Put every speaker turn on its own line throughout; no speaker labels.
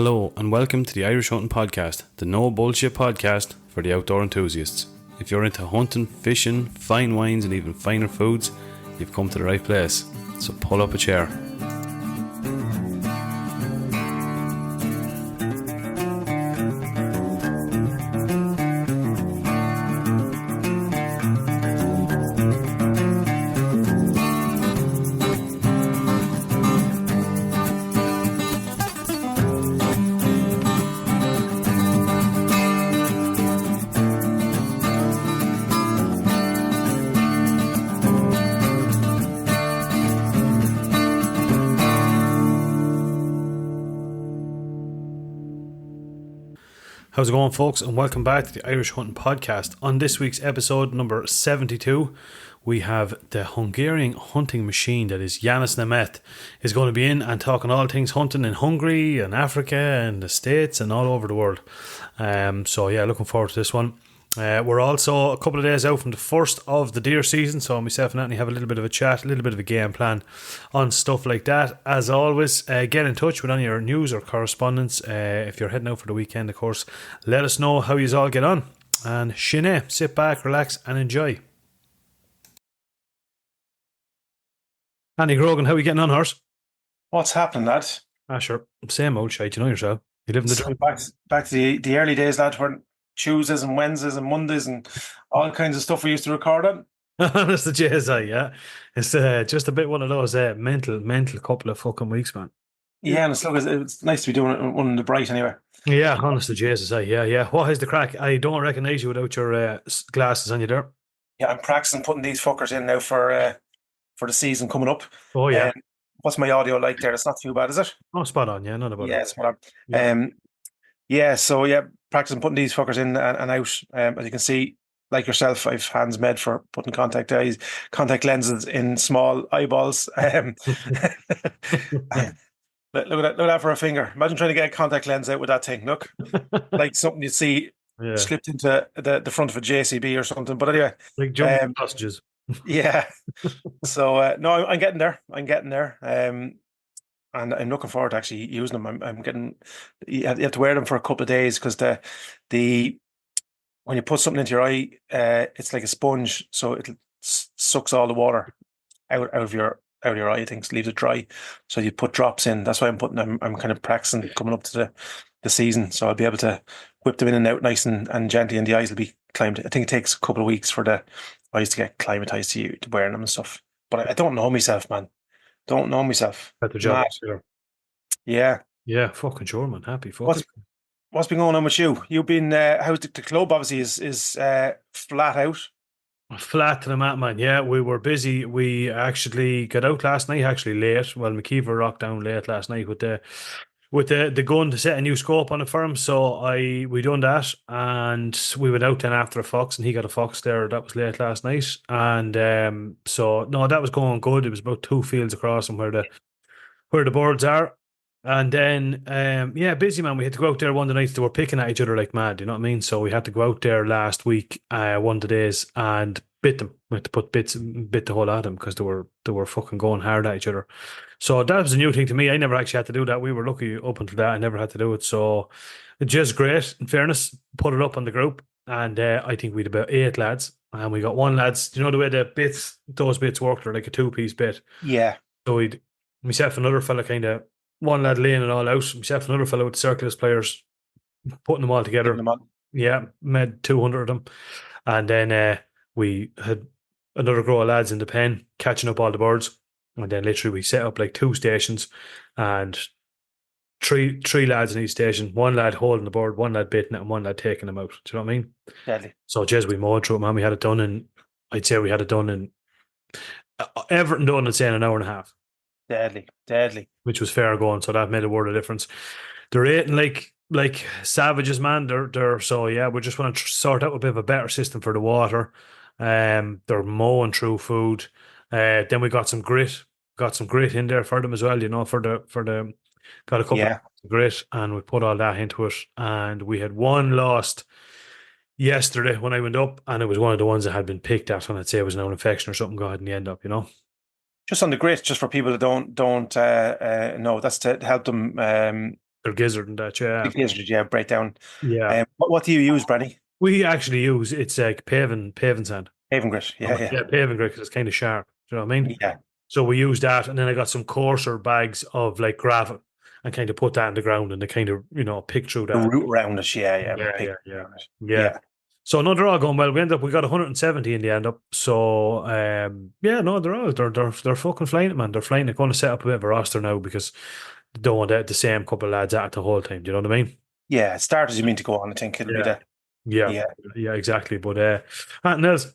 Hello and welcome to the Irish Hunting Podcast, the no bullshit podcast for the outdoor enthusiasts. If you're into hunting, fishing, fine wines and even finer foods, you've come to the right place. So pull up a chair. How's it going, folks, and welcome back to the Irish Hunting Podcast. On this week's episode number 72, we have the Hungarian hunting machine that is Janos Nemeth is going to be in and talking all things hunting in Hungary and Africa and the States and all over the world. So yeah, looking forward to this one. We're also a couple of days out from the first of the deer season, so myself and Anthony have a little bit of a chat, a little bit of a game plan on stuff like that. As always, get in touch with any of your news or correspondence. If you're heading out for the weekend, of course, let us know how you all get on. And Shine, sit back, relax and enjoy. Andy Grogan, how are you getting on, horse?
What's happening, lad?
Sure, same old shite, you know yourself. You live in the
back to the early days, lad, when Tuesdays and Wednesdays and Mondays and all kinds of stuff we used to record on.
That's the JSI, yeah. It's just a bit one of those mental couple of fucking weeks, man.
Yeah, and it's nice to be doing it one in the bright anyway.
Yeah, honest to JSI, yeah. What is the crack? I don't recognise you without your glasses on you there.
Yeah, I'm practicing putting these fuckers in now for the season coming up.
Oh, yeah.
What's my audio like there? It's not too bad, is it?
Oh, spot on, yeah, not about it.
Yeah, spot on. Yeah. Practicing putting these fuckers in and out. As you can see, like yourself, I've hands made for putting contact lenses in small eyeballs. Look at that for a finger. Imagine trying to get a contact lens out with that thing. Look, like something you'd see slipped into the front of a JCB or something. But anyway,
like jumping sausages.
Yeah. So no, I'm getting there. And I'm looking forward to actually using them. You have to wear them for a couple of days because the when you put something into your eye, it's like a sponge, so it sucks all the water out of your eye. I think leaves it dry. So you put drops in. That's why I'm kind of practicing coming up to the season, so I'll be able to whip them in and out nice and gently, and the eyes will be climbed. I think it takes a couple of weeks for the eyes to get climatized to wearing them and stuff. But I don't know myself, man. Don't know myself.
At the job.
Yeah.
Yeah, fucking sure, man. Happy.
What's been going on with you? You've been how's the club obviously is flat out.
Flat to the mat, man. Yeah, we were busy. We actually got out last night, actually late. Well, McKeever rocked down late last night with the gun to set a new scope on the firm. So we done that, and we went out then after a fox, and he got a fox there. That was late last night, and so no, that was going good. It was about 2 fields across from where the birds are, and then busy, man. We had to go out there one of the nights. They were picking at each other like mad. You know what I mean? So we had to go out there last week, one of the days, and bit them. We had to bit the whole lot of them because they were fucking going hard at each other. So that was a new thing to me. I never actually had to do that. We were lucky up until that. I never had to do it. So it's just great. In fairness, put it up on the group, and I think we had about 8 lads, and we got one lads. You know the way those bits work? They're like a 2-piece bit.
Yeah.
So myself and another fella, kind of one lad laying it all out. Myself and another fella with the circulus players, putting them all together. Yeah, made 200 of them, and then we had another grow of lads in the pen catching up all the birds. And then literally we set up like 2 stations and three lads in each station. One lad holding the bird, one lad baiting it, and one lad taking them out. Do you know what I mean?
Deadly.
So we mowed through it, man. We had it done in, I'd say we had it done in, everything done in, say, an hour and a half.
Deadly.
Which was fair going, so that made a world of difference. They're eating like savages, man. They're so yeah, we just want to sort out a bit of a better system for the water. They're mowing through food. Then we got some grit in there for them as well, you know, for the got a couple of grit, and we put all that into it, and we had one lost yesterday when I went up, and it was one of the ones that had been picked at, and I'd say it was an infection or something go ahead in the end up, you know.
Just on the grit, just for people that don't know, that's to help them
their gizzard and that. Yeah,
The gizzard, yeah, breakdown.
yeah.
What do you use, Brandy?
We actually use it's like paving sand.
Haven grit. Yeah, yeah,
Yeah, paving grit because it's kind of sharp. Do you know what I mean?
yeah.
So we use that, and then I got some coarser bags of like gravel, and kind of put that in the ground, and they kind of pick through
The
that.
root around it. Yeah, yeah.
Yeah,
Pig
yeah, yeah,
around it.
yeah.
Yeah,
So no, they're all going well. We got 170 in the end up. So yeah, no, they're fucking flying it, man. They're flying it. Going to set up a bit of a roster now because they don't want the same couple of lads at it the whole time. Do you know what I mean?
yeah. Start as you mean to go on. I think it'll be
Yeah,
the
yeah,
yeah.
yeah, exactly. But and else,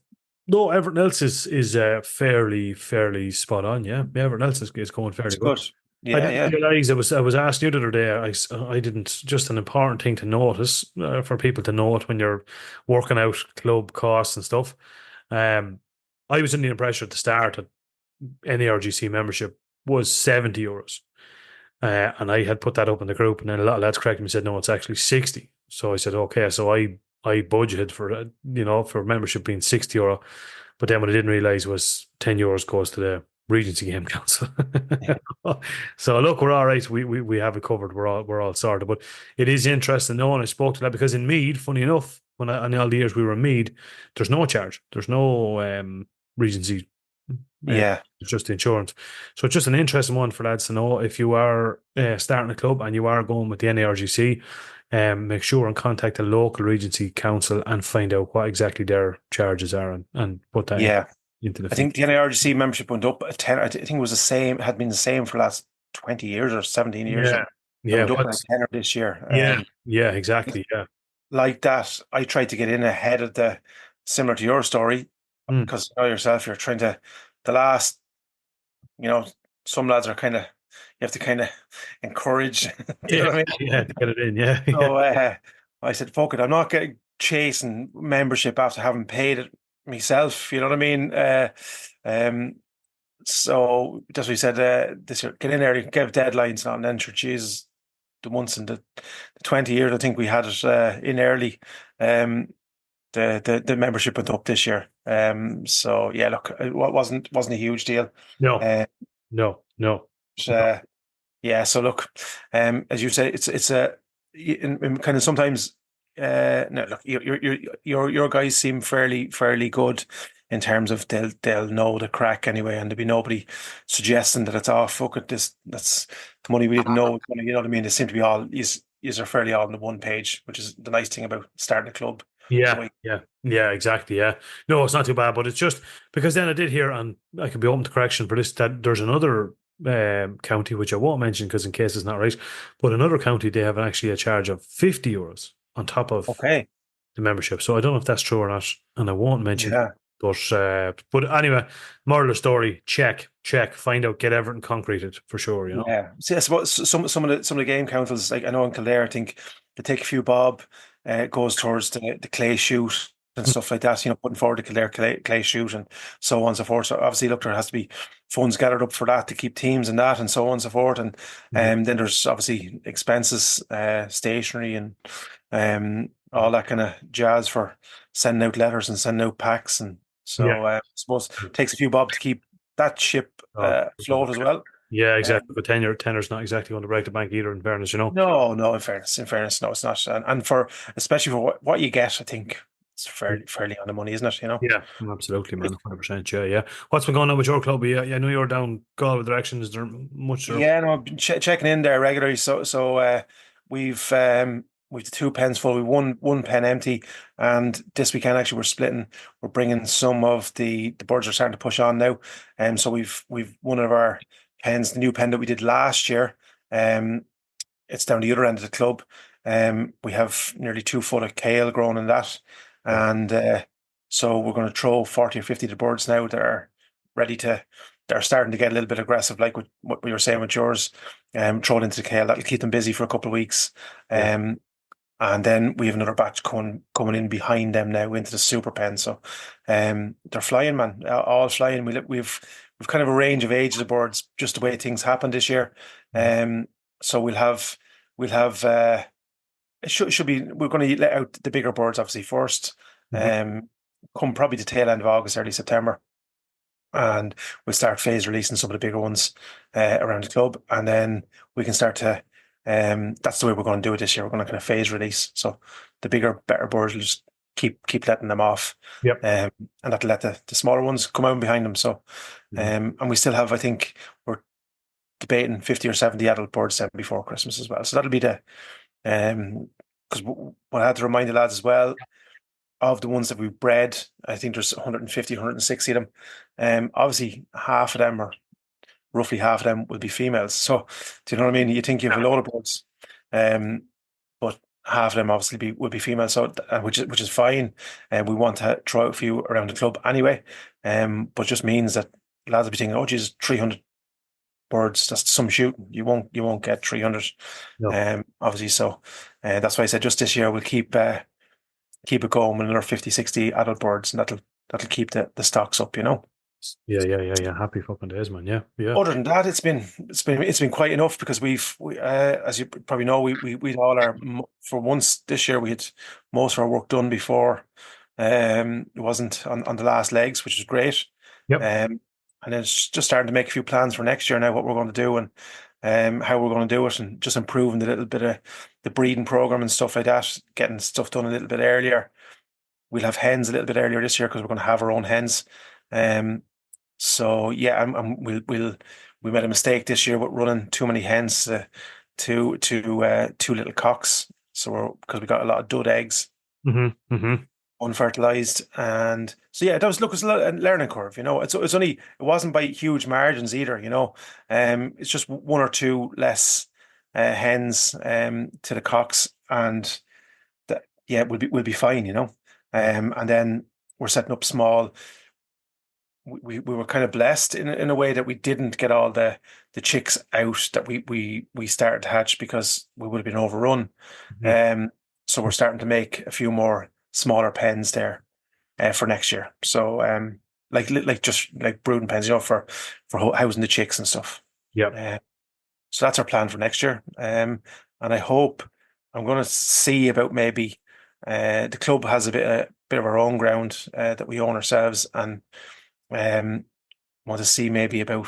no, everything else is fairly spot on. Yeah, yeah, everything else is going
It's
fairly well.
good.
I
Yeah,
didn't
yeah,
realize I was asked you the other day. I didn't just an important thing to notice for people to note when you're working out club costs and stuff. Um, I was under the impression at the start that any RGC membership was €70. And I had put that up in the group, and then a lot of lads corrected me and said, no, it's actually 60. So I said, okay. So I budgeted for, for membership being €60. But then what I didn't realize was €10 goes to the Regency Game Council.
yeah,
So look, we're all right. We have it covered. We're all sorted. But it is interesting knowing I spoke to that because in Mead, funny enough, in all the years we were in Mead, there's no charge. There's no Regency.
yeah,
It's just insurance. So it's just an interesting one for lads to know if you are starting a club and you are going with the NARGC, make sure and contact the local Regency Council and find out what exactly their charges are and put that
yeah.
into the
I
fee.
think the NIRGC membership went up a 10. I think it was the same. Had been the same for the last 20 years or 17 years,
Yeah.
and it
Yeah.
went up by a tenner this year.
Yeah. Yeah. Exactly. Yeah.
Like that, I tried to get in ahead of similar to your story,
Mm.
because you know yourself, you're trying to the last, you know, some lads are kind of you have to kind of encourage. Do you know
Yeah.
what I mean?
Yeah. To get it in. Yeah. Yeah.
So I said, fuck it, I'm not getting chasing membership after having paid it myself. You know what I mean? Um, so that's what we said this year. Get in there, you can give deadlines on, and then sure, Jesus, the months in the 20 years, I think we had it in early. Um, the membership went up this year. So yeah, look, it wasn't a huge deal.
No.
Uh,
No. No.
but, yeah, so look, as you say, it's in kind of sometimes. No, look, your guys seem fairly good in terms of they'll know the crack anyway, and there'll be nobody suggesting that it's fuck it, that's the money we didn't know. You know what I mean? They seem to be all is are fairly all on the one page, which is the nice thing about starting a club.
Yeah,
So
yeah, yeah, exactly. Yeah, no, it's not too bad, but it's just because then I did hear, and I could be open to correction for this, that there's another county which I won't mention because in case it's not right, but another county they have actually a charge of €50 on top of
okay,
the membership. So I don't know if that's true or not, and I won't mention.
yeah.
But anyway, moral of the story: check, find out, get everything concreted for sure.
Yeah. See, I suppose some of the game councils, like I know in Kildare, I think they take a few bob, goes towards the clay shoot and
Mm,
stuff like that. You know, putting forward the Kildare clay shoot and so on and so forth. So obviously, look, there has to be funds gathered up for that to keep teams and that and so on and so forth. And
mhm.
then there's obviously expenses, stationery and all that kind of jazz for sending out letters and sending out packs. And
Yeah.
so I suppose it takes a few bob to keep that ship
Oh,
afloat as well.
yeah,
Um,
exactly. But tenor's not exactly going to break the bank either. In fairness.
No, no. In fairness, no, it's not. And for especially for what you get, I think it's fairly on the money, isn't it? You know.
Yeah, absolutely, man. 100%. Yeah, yeah. What's been going on with your club? Yeah, yeah. I know you're down Galway direction. Is there much?
Yeah, no, I've been checking in there regularly. So we've we've the two pens full. We one pen empty, and this weekend actually we're splitting. We're bringing some of the birds are starting to push on now, and so we've one of our pens, the new pen that we did last year. Um, it's down the other end of the club. We have nearly 2 foot of kale grown in that,
Yeah,
and so we're going to throw 40 or 50 of the birds now. Ready to, they're starting to get a little bit aggressive, like what we were saying with yours. Throw it into the kale. That'll keep them busy for a couple of weeks.
yeah,
Um, and then we have another batch coming in behind them now into the super pen. So, they're flying, man, all flying. We've kind of a range of ages of birds, just the way things happened this year.
mhm,
So we'll have it should be we're going to let out the bigger birds obviously first.
mhm.
Come probably the tail end of August, early September, and we'll start phase releasing some of the bigger ones around the club, and then we can start to That's the way we're going to do it this year. We're going to kind of phase release. So the bigger, better birds will just keep letting them off,
Yep.
and that'll let the smaller ones come out behind them. So,
Mhm.
and we still have, I think, we're debating 50 or 70 adult birds then before Christmas as well. So that'll be because what I had to remind the lads as well, of the ones that we've bred, I think there's 150, 160 of them. Obviously, half of them, or roughly half of them, will be females. So, do you know what I mean? You think you have a load of birds, um, but half of them obviously will be females. So, which is fine. And we want to try out a few around the club anyway. But just means that lads will be thinking, oh, geez, 300 birds. That's some shooting. You won't get 300.
No.
Obviously. So, that's why I said just this year we'll keep it going with another 50, 60 adult birds, and that'll keep the stocks up, you know.
Yeah, yeah, yeah, yeah. Happy fucking days, man. Yeah, yeah.
Other than that, it's been quite enough because as you probably know, we all our for once this year we had most of our work done before it wasn't on the last legs, which is great.
Yep.
And then it's just starting to make a few plans for next year now, what we're going to do, and how we're going to do it, and just improving the little bit of the breeding program and stuff like that, getting stuff done a little bit earlier. We'll have hens a little bit earlier this year because we're going to have our own hens. Um, so yeah, we made a mistake this year with running too many hens to two little cocks. So because we got a lot of dud eggs,
Mm-hmm. Mm-hmm.
unfertilized, and so yeah, it was a learning curve. You know, it wasn't by huge margins either. You know, it's just one or two less hens to the cocks, and that yeah, we'll be fine. You know, and then we're setting up small. We were kind of blessed in a way that we didn't get all the chicks out that we started to hatch because we would have been overrun.
Mm-hmm.
Um, so we're starting to make a few more smaller pens there for next year. So like just like brooding pens, you know, for housing the chicks and stuff.
Yep.
Uh, so that's our plan for next year. And I hope I'm going to see about maybe the club has a bit of our own ground that we own ourselves, and um, want to see maybe about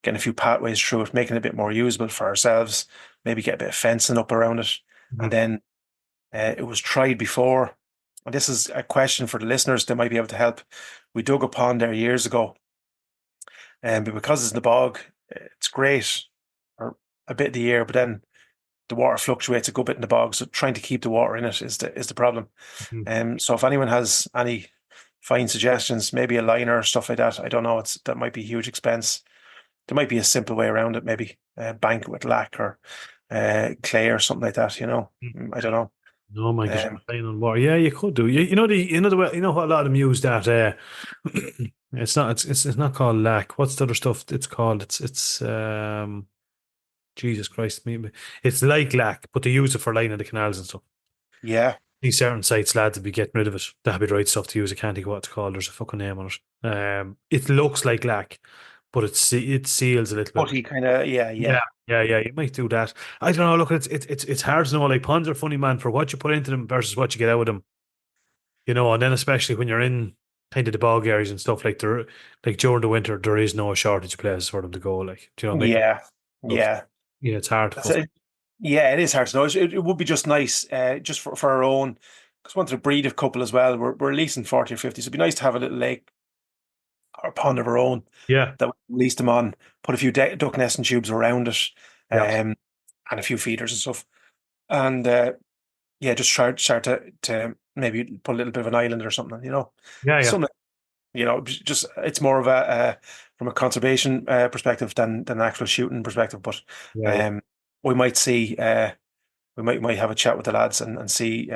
getting a few pathways through it, making it a bit more usable for ourselves, maybe get a bit of fencing up around it.
Mm-hmm.
And then it was tried before, and this is a question for the listeners, they might be able to help. We dug a pond there years ago, but because it's in the bog, it's great for a bit of the year, but then the water fluctuates a good bit in the bog, so trying to keep the water in it is the problem.
Mm-hmm.
So if anyone has any fine suggestions, maybe a liner or stuff like that, I don't know. That might be a huge expense. There might be a simple way around it, maybe bank it with lac or clay or something like that. You know, I don't know.
No, man, because
Um,
you're playing on water. Yeah, you could do. You know the way, you know what a lot of them use that. It's not called lac. What's the other stuff? It's called. It's Jesus Christ, me. It's like lac, but they use it for lining the canals and stuff.
yeah,
These certain sites, lads, would be getting rid of it. That'd be the right stuff to use. I can't think of what it's called. There's a fucking name on it. It looks like lac, but it seals a little bit.
putty kind of, yeah,
Yeah,
yeah,
yeah, yeah. You might do that. I don't know. Look, it's hard to know. Like ponds are funny, man, for what you put into them versus what you get out of them. You know, and then especially when you're in kind of the bog areas and stuff like during the winter, there is no shortage of places for them to go. Like, do you know what I mean?
yeah,
So,
yeah.
yeah, it's hard to
That's
fuck.
it. Yeah, it is hard to know. It would be just nice, just for our own. Because wanted to breed a couple as well. We're leasing 40 or 50, so it'd be nice to have a little lake or pond of our own
Yeah,
that we release them on, put a few duck nesting tubes around it,
yeah,
and a few feeders and stuff. And yeah, just start to maybe put a little bit of an island or something, you know.
yeah, yeah,
Something, you know, just it's more of from a conservation perspective than an actual shooting perspective. But
yeah, yeah.
um, we might see, we might have a chat with the lads and see.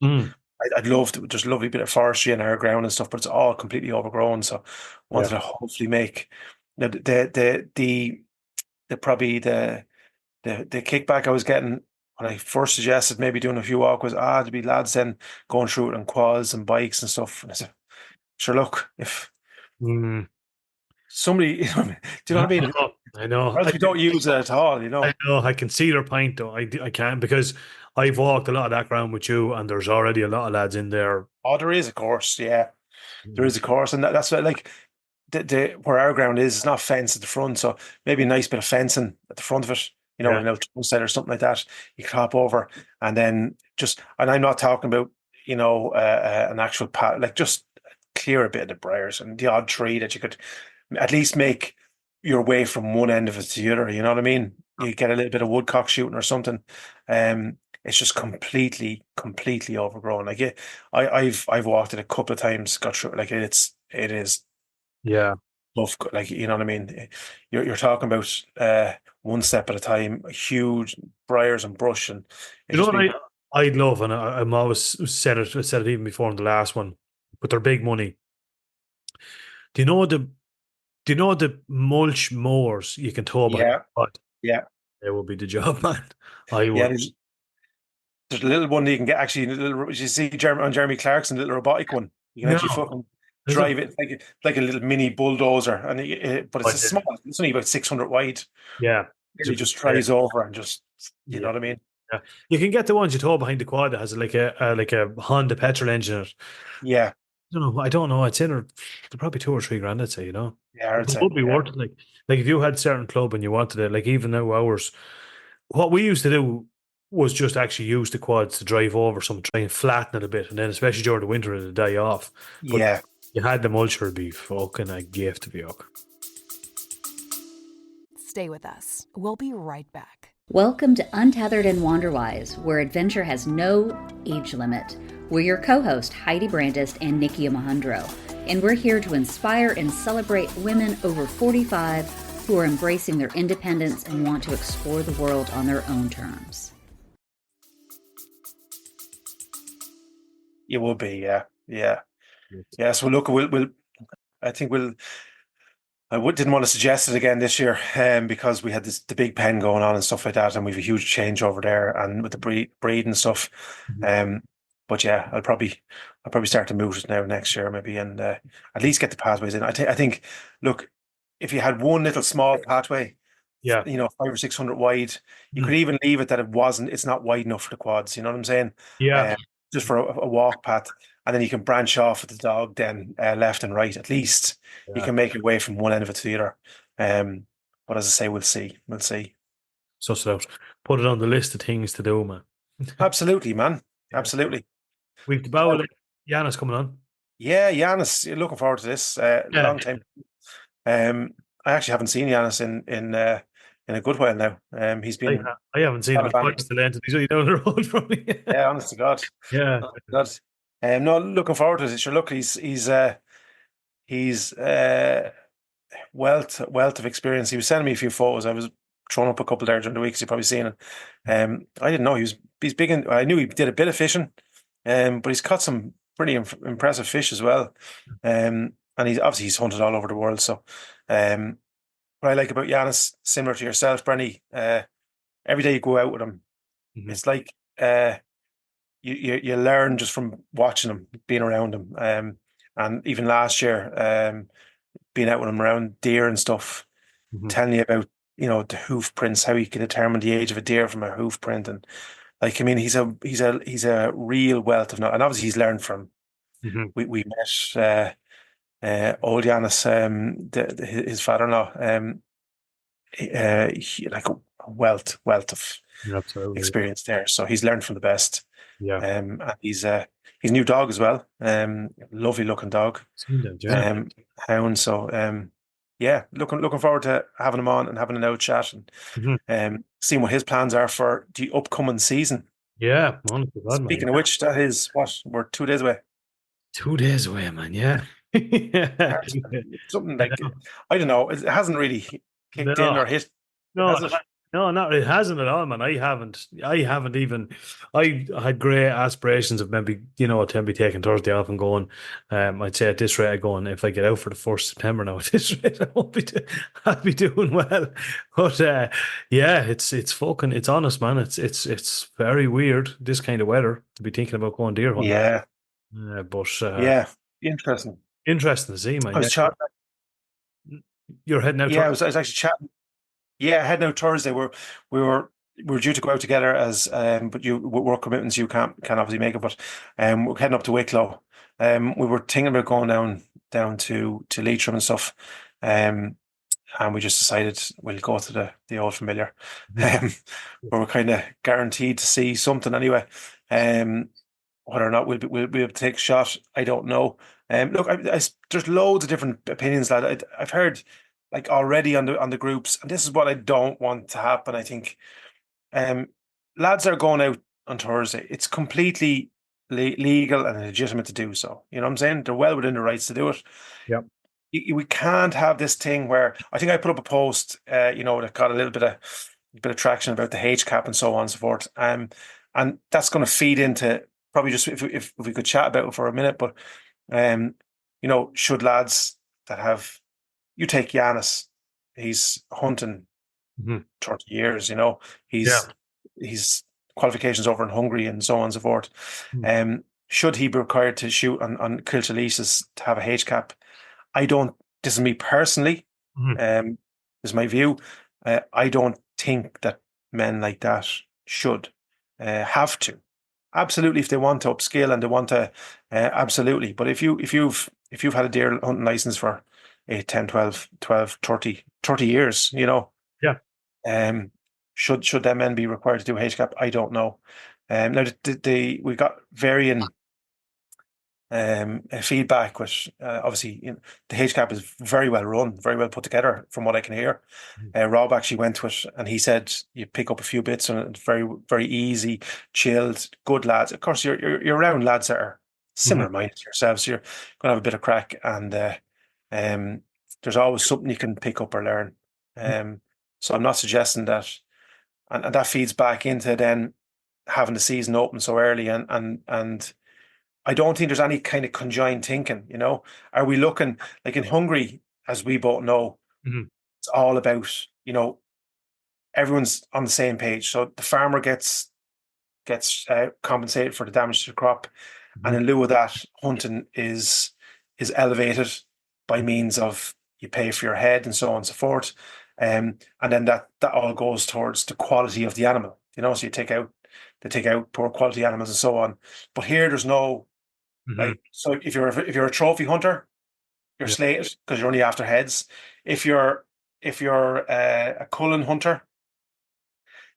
Mm,
I'd love to. There's a lovely bit of forestry in our ground and stuff, but it's all completely overgrown. So, wanted
yeah.
to hopefully make the probably the kickback I was getting when I first suggested maybe doing a few walk was there'd be lads then going through it on quads and bikes and stuff. And I said, sure, look, if
Mm.
somebody, do you know what I mean?
I know.
Or else we don't use it at all, you
I
know.
know. I can see their point, though. I can't because I've walked a lot of that ground with you, and there's already a lot of lads in there.
Oh, there is a course, yeah, there
Mm.
is a course, and that's what like the where our ground is, it's not fenced at the front, so maybe a nice bit of fencing at the front of it.
Yeah.
in a Turnstile or something like that. You could hop over and then and I'm not talking about, an actual path, like just clear a bit of the briars and the odd tree that you could at least make your way from one end of it to the other. You know what I mean? You get a little bit of woodcock shooting or something. It's just completely overgrown. Like I've walked it a couple of times, got through. Like it is
Yeah.
tough. Like you know what I mean. You're talking about one step at a time, huge briars and brush, and it's
You know
just
what
been
I love, and I'm always said it even before in the last one, but they're big money. Do you know the Do you know the mulch mowers you can tow behind the
yeah,
quad?
yeah,
It would be the job, man. I
yeah.
would.
There's a little one that you can get actually. You see Jeremy Clarkson, the little robotic one. You can
No,
actually fucking
is it?
drive it like a little mini bulldozer, and but it's
I
a
did.
small. It's only about 600 wide.
Yeah.
Really, just drives over and just you know
Yeah.
what I mean.
Yeah. You can get the ones you tow behind the quad that has like a Honda petrol engine in it.
Yeah,
I don't know. I don't know. It's in or they're probably 2 or 3 grand, I'd say,
yeah,
But
I'd
they
say
would be
yeah,
worth it. Like if you had certain club and you wanted it, like even now ours, what we used to do was just actually use the quads to drive over some, try and flatten it a bit, and then especially during the winter it'd die off. But
yeah.
you had the mulcher, it'd be fucking a gift to be up.
Stay with us. We'll be right back.
Welcome to Untethered and Wanderwise, where adventure has no age limit. We're your co-host, Heidi Brandis and Nikki Mahundro, and we're here to inspire and celebrate women over 45 who are embracing their independence and want to explore the world on their own terms.
You will be, yeah, yeah, yeah. So look, we'll. I think we'll. Didn't want to suggest it again this year, because we had the big pen going on and stuff like that, and we've a huge change over there, and with the breed and stuff.
Mhm.
But yeah, I'll probably start to move it now next year maybe, and at least get the pathways in. I think, look, if you had one little small pathway,
Yeah.
500 or 600 wide, you
Mm.
could even leave it that it's not wide enough for the quads. You know what I'm saying?
Yeah.
Just for a walk path, and then you can branch off with the dog then left and right. At least you
Yeah.
can make your way from one end of it to the other. But as I say, we'll see.
Suss it out. Put it on the list of things to do, man.
Absolutely, man.
Yeah.
Absolutely.
We've the bow. Janos coming on.
Yeah, Janos, looking forward to this.
Yeah.
Long time. I actually haven't seen Janos in a good while now. He's been
I haven't seen him in
gallivanting.
twice the length. He's only down the road from me.
Yeah, honest to God.
Yeah.
Honest to God. No, looking forward to it. Sure, look, he's wealth of experience. He was sending me a few photos. I was throwing up a couple there during the week, as you've probably seen it. I didn't know he's big in. I knew he did a bit of fishing, but he's caught some pretty impressive fish as well. And he's hunted all over the world. So, what I like about Giannis, similar to yourself, Brenny, every day you go out with him,
Mhm.
it's like you learn just from watching him, being around him. And even last year, being out with him around deer and stuff,
Mhm.
telling you about the hoof prints, how you can determine the age of a deer from a hoof print, and like I mean, he's a real wealth of knowledge. And obviously he's learned from.
Mhm.
We met old Janis, his father-in-law, like a wealth of
Absolutely.
experience there. So he's learned from the best.
Yeah.
And he's new dog as well. Lovely looking dog.
Seen that, yeah.
Hound. So yeah, looking forward to having him on and having an out chat and
Mhm.
seeing what his plans are for the upcoming season.
Yeah. Honest to God, man.
Speaking of which, that is what we're 2 days away.
2 days away, man. Yeah. Yeah.
Something like I don't know. It hasn't really kicked in
No.
or hit.
No,
Has it?
no, not it hasn't at all, man. I haven't even. I had great aspirations of maybe to be taking Thursday off and going. I'd say at this rate, going if I get out for the 1st September now, at this rate, I won't be. I'll be doing well. But yeah, it's honest, man. It's very weird this kind of weather to be thinking about going deer hunting.
Yeah,
But
yeah. Interesting.
interesting to see, man.
I was chatting.
You're heading out.
Yeah, I was actually chatting. Yeah, heading out Thursday. We were due to go out together as but you with work commitments you can't obviously make it. But we're heading up to Wicklow. We were thinking about going down to Leitrim and stuff. and we just decided we'll go to the old familiar,
Mhm.
where we're kind of guaranteed to see something anyway. Whether or not we'll be able to take a shot, I don't know. Look, there's loads of different opinions, lad. I've heard like already on the groups, and this is what I don't want to happen. I think um, lads are going out on Thursday. It's completely legal and legitimate to do so. You know what I'm saying? They're well within the rights to do it.
Yep.
We can't have this thing where I think I put up a post, that got a little bit of traction about the H cap and so on and so forth. And that's going to feed into probably just if we could chat about it for a minute, but should lads that have you take Janos, he's hunting
Mhm.
30 years,
Yeah.
he's qualifications over in Hungary and so on and so forth.
Mhm.
Should he be required to shoot on kilter leases to have a H cap? I don't. This is me personally.
Mhm.
This is my view. I don't think that men like that should have to. Absolutely, if they want to upskill and they want to, absolutely. But if you've had a deer hunting license for 8, 10, 12, 12, 30 years,
Yeah.
um, should them men be required to do HCAP? I don't know. Now we got varying feedback, which obviously the HCAP is very well run, very well put together, from what I can hear.
Mhm.
Rob actually went to it, and he said you pick up a few bits, and it's very very easy, chilled, good lads. Of course, you're around lads that are
Mhm.
similar minded to yourselves. So you're going to have a bit of crack, and there's always something you can pick up or learn. So I'm not suggesting that, and that feeds back into then having the season open so early, and I don't think there's any kind of conjoined thinking, Are we looking like in Hungary, as we both know,
Mhm.
it's all about, everyone's on the same page. So the farmer gets compensated for the damage to the crop, and
Mhm.
in lieu of that, hunting is elevated by means of you pay for your head and so on and so forth, and then that all goes towards the quality of the animal. So they take out poor quality animals and so on. But here, there's no.
Mhm.
Like, so if you're a trophy hunter, you're
Yeah.
slated because you're only after heads. If you're a cullen hunter,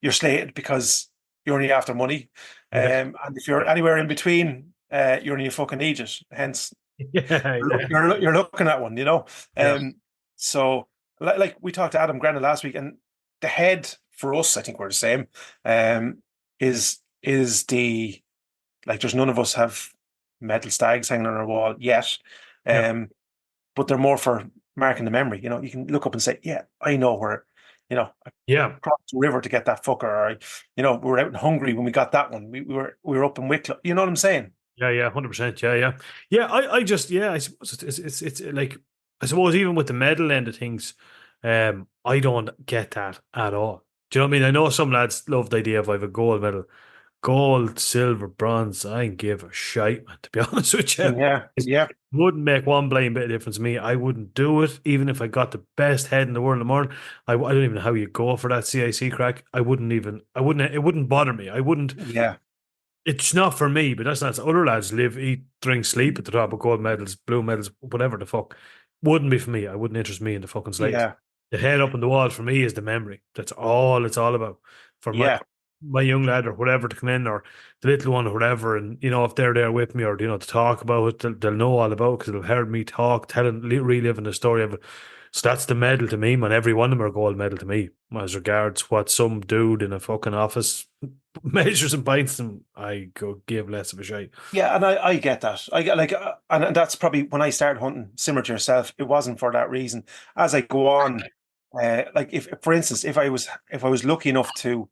you're slated because you're only after money.
Yeah.
And if you're anywhere in between, you're only a fucking idiot. Hence,
Yeah. Yeah.
you're looking at one.
Yeah.
So like we talked to Adam Grennan last week, and the head for us, I think we're the same. Is the like there's none of us have metal stags hanging on our wall yet.
Yeah.
But they're more for marking the memory. You can look up and say, yeah, I know where, I
Yeah.
crossed the river to get that fucker, or we were out in Hungary when we got that one. We were up in Wicklow. You know what I'm saying?
Yeah, yeah, 100%. Yeah, yeah, yeah. I just, yeah, I suppose it's like, I suppose even with the medal end of things, I don't get that at all. Do you know what I mean? I know some lads love the idea of I have a gold medal, gold, silver, bronze. I don't give a shite, man. To be honest with you,
Yeah,
it
yeah,
wouldn't make one blind bit of difference to me. I wouldn't do it, even if I got the best head in the world in the morning. I don't even know how you go for that CIC crack. I wouldn't even. I wouldn't. It wouldn't bother me. I wouldn't.
yeah,
It's not for me, but that's not. Other lads live, eat, drink, sleep at the top of gold medals, blue medals, whatever the fuck. Wouldn't be for me. I wouldn't interest me in the fucking slightest.
yeah,
The head up on the wall for me is the memory. That's all it's all about. For
yeah,
my young lad or whatever to come in, or the little one or whatever, and if they're there with me, or to talk about it, they'll know all about it because they'll heard me talk, telling, reliving the story of it. So that's the medal to me, man. Every one of them are gold medal to me, as regards what some dude in a fucking office measures and pints them. I go give less of a shite.
yeah. And I get that. I get like, and that's probably when I started hunting, similar to yourself. It wasn't for that reason. As I go on, like if, for instance, if I was lucky enough to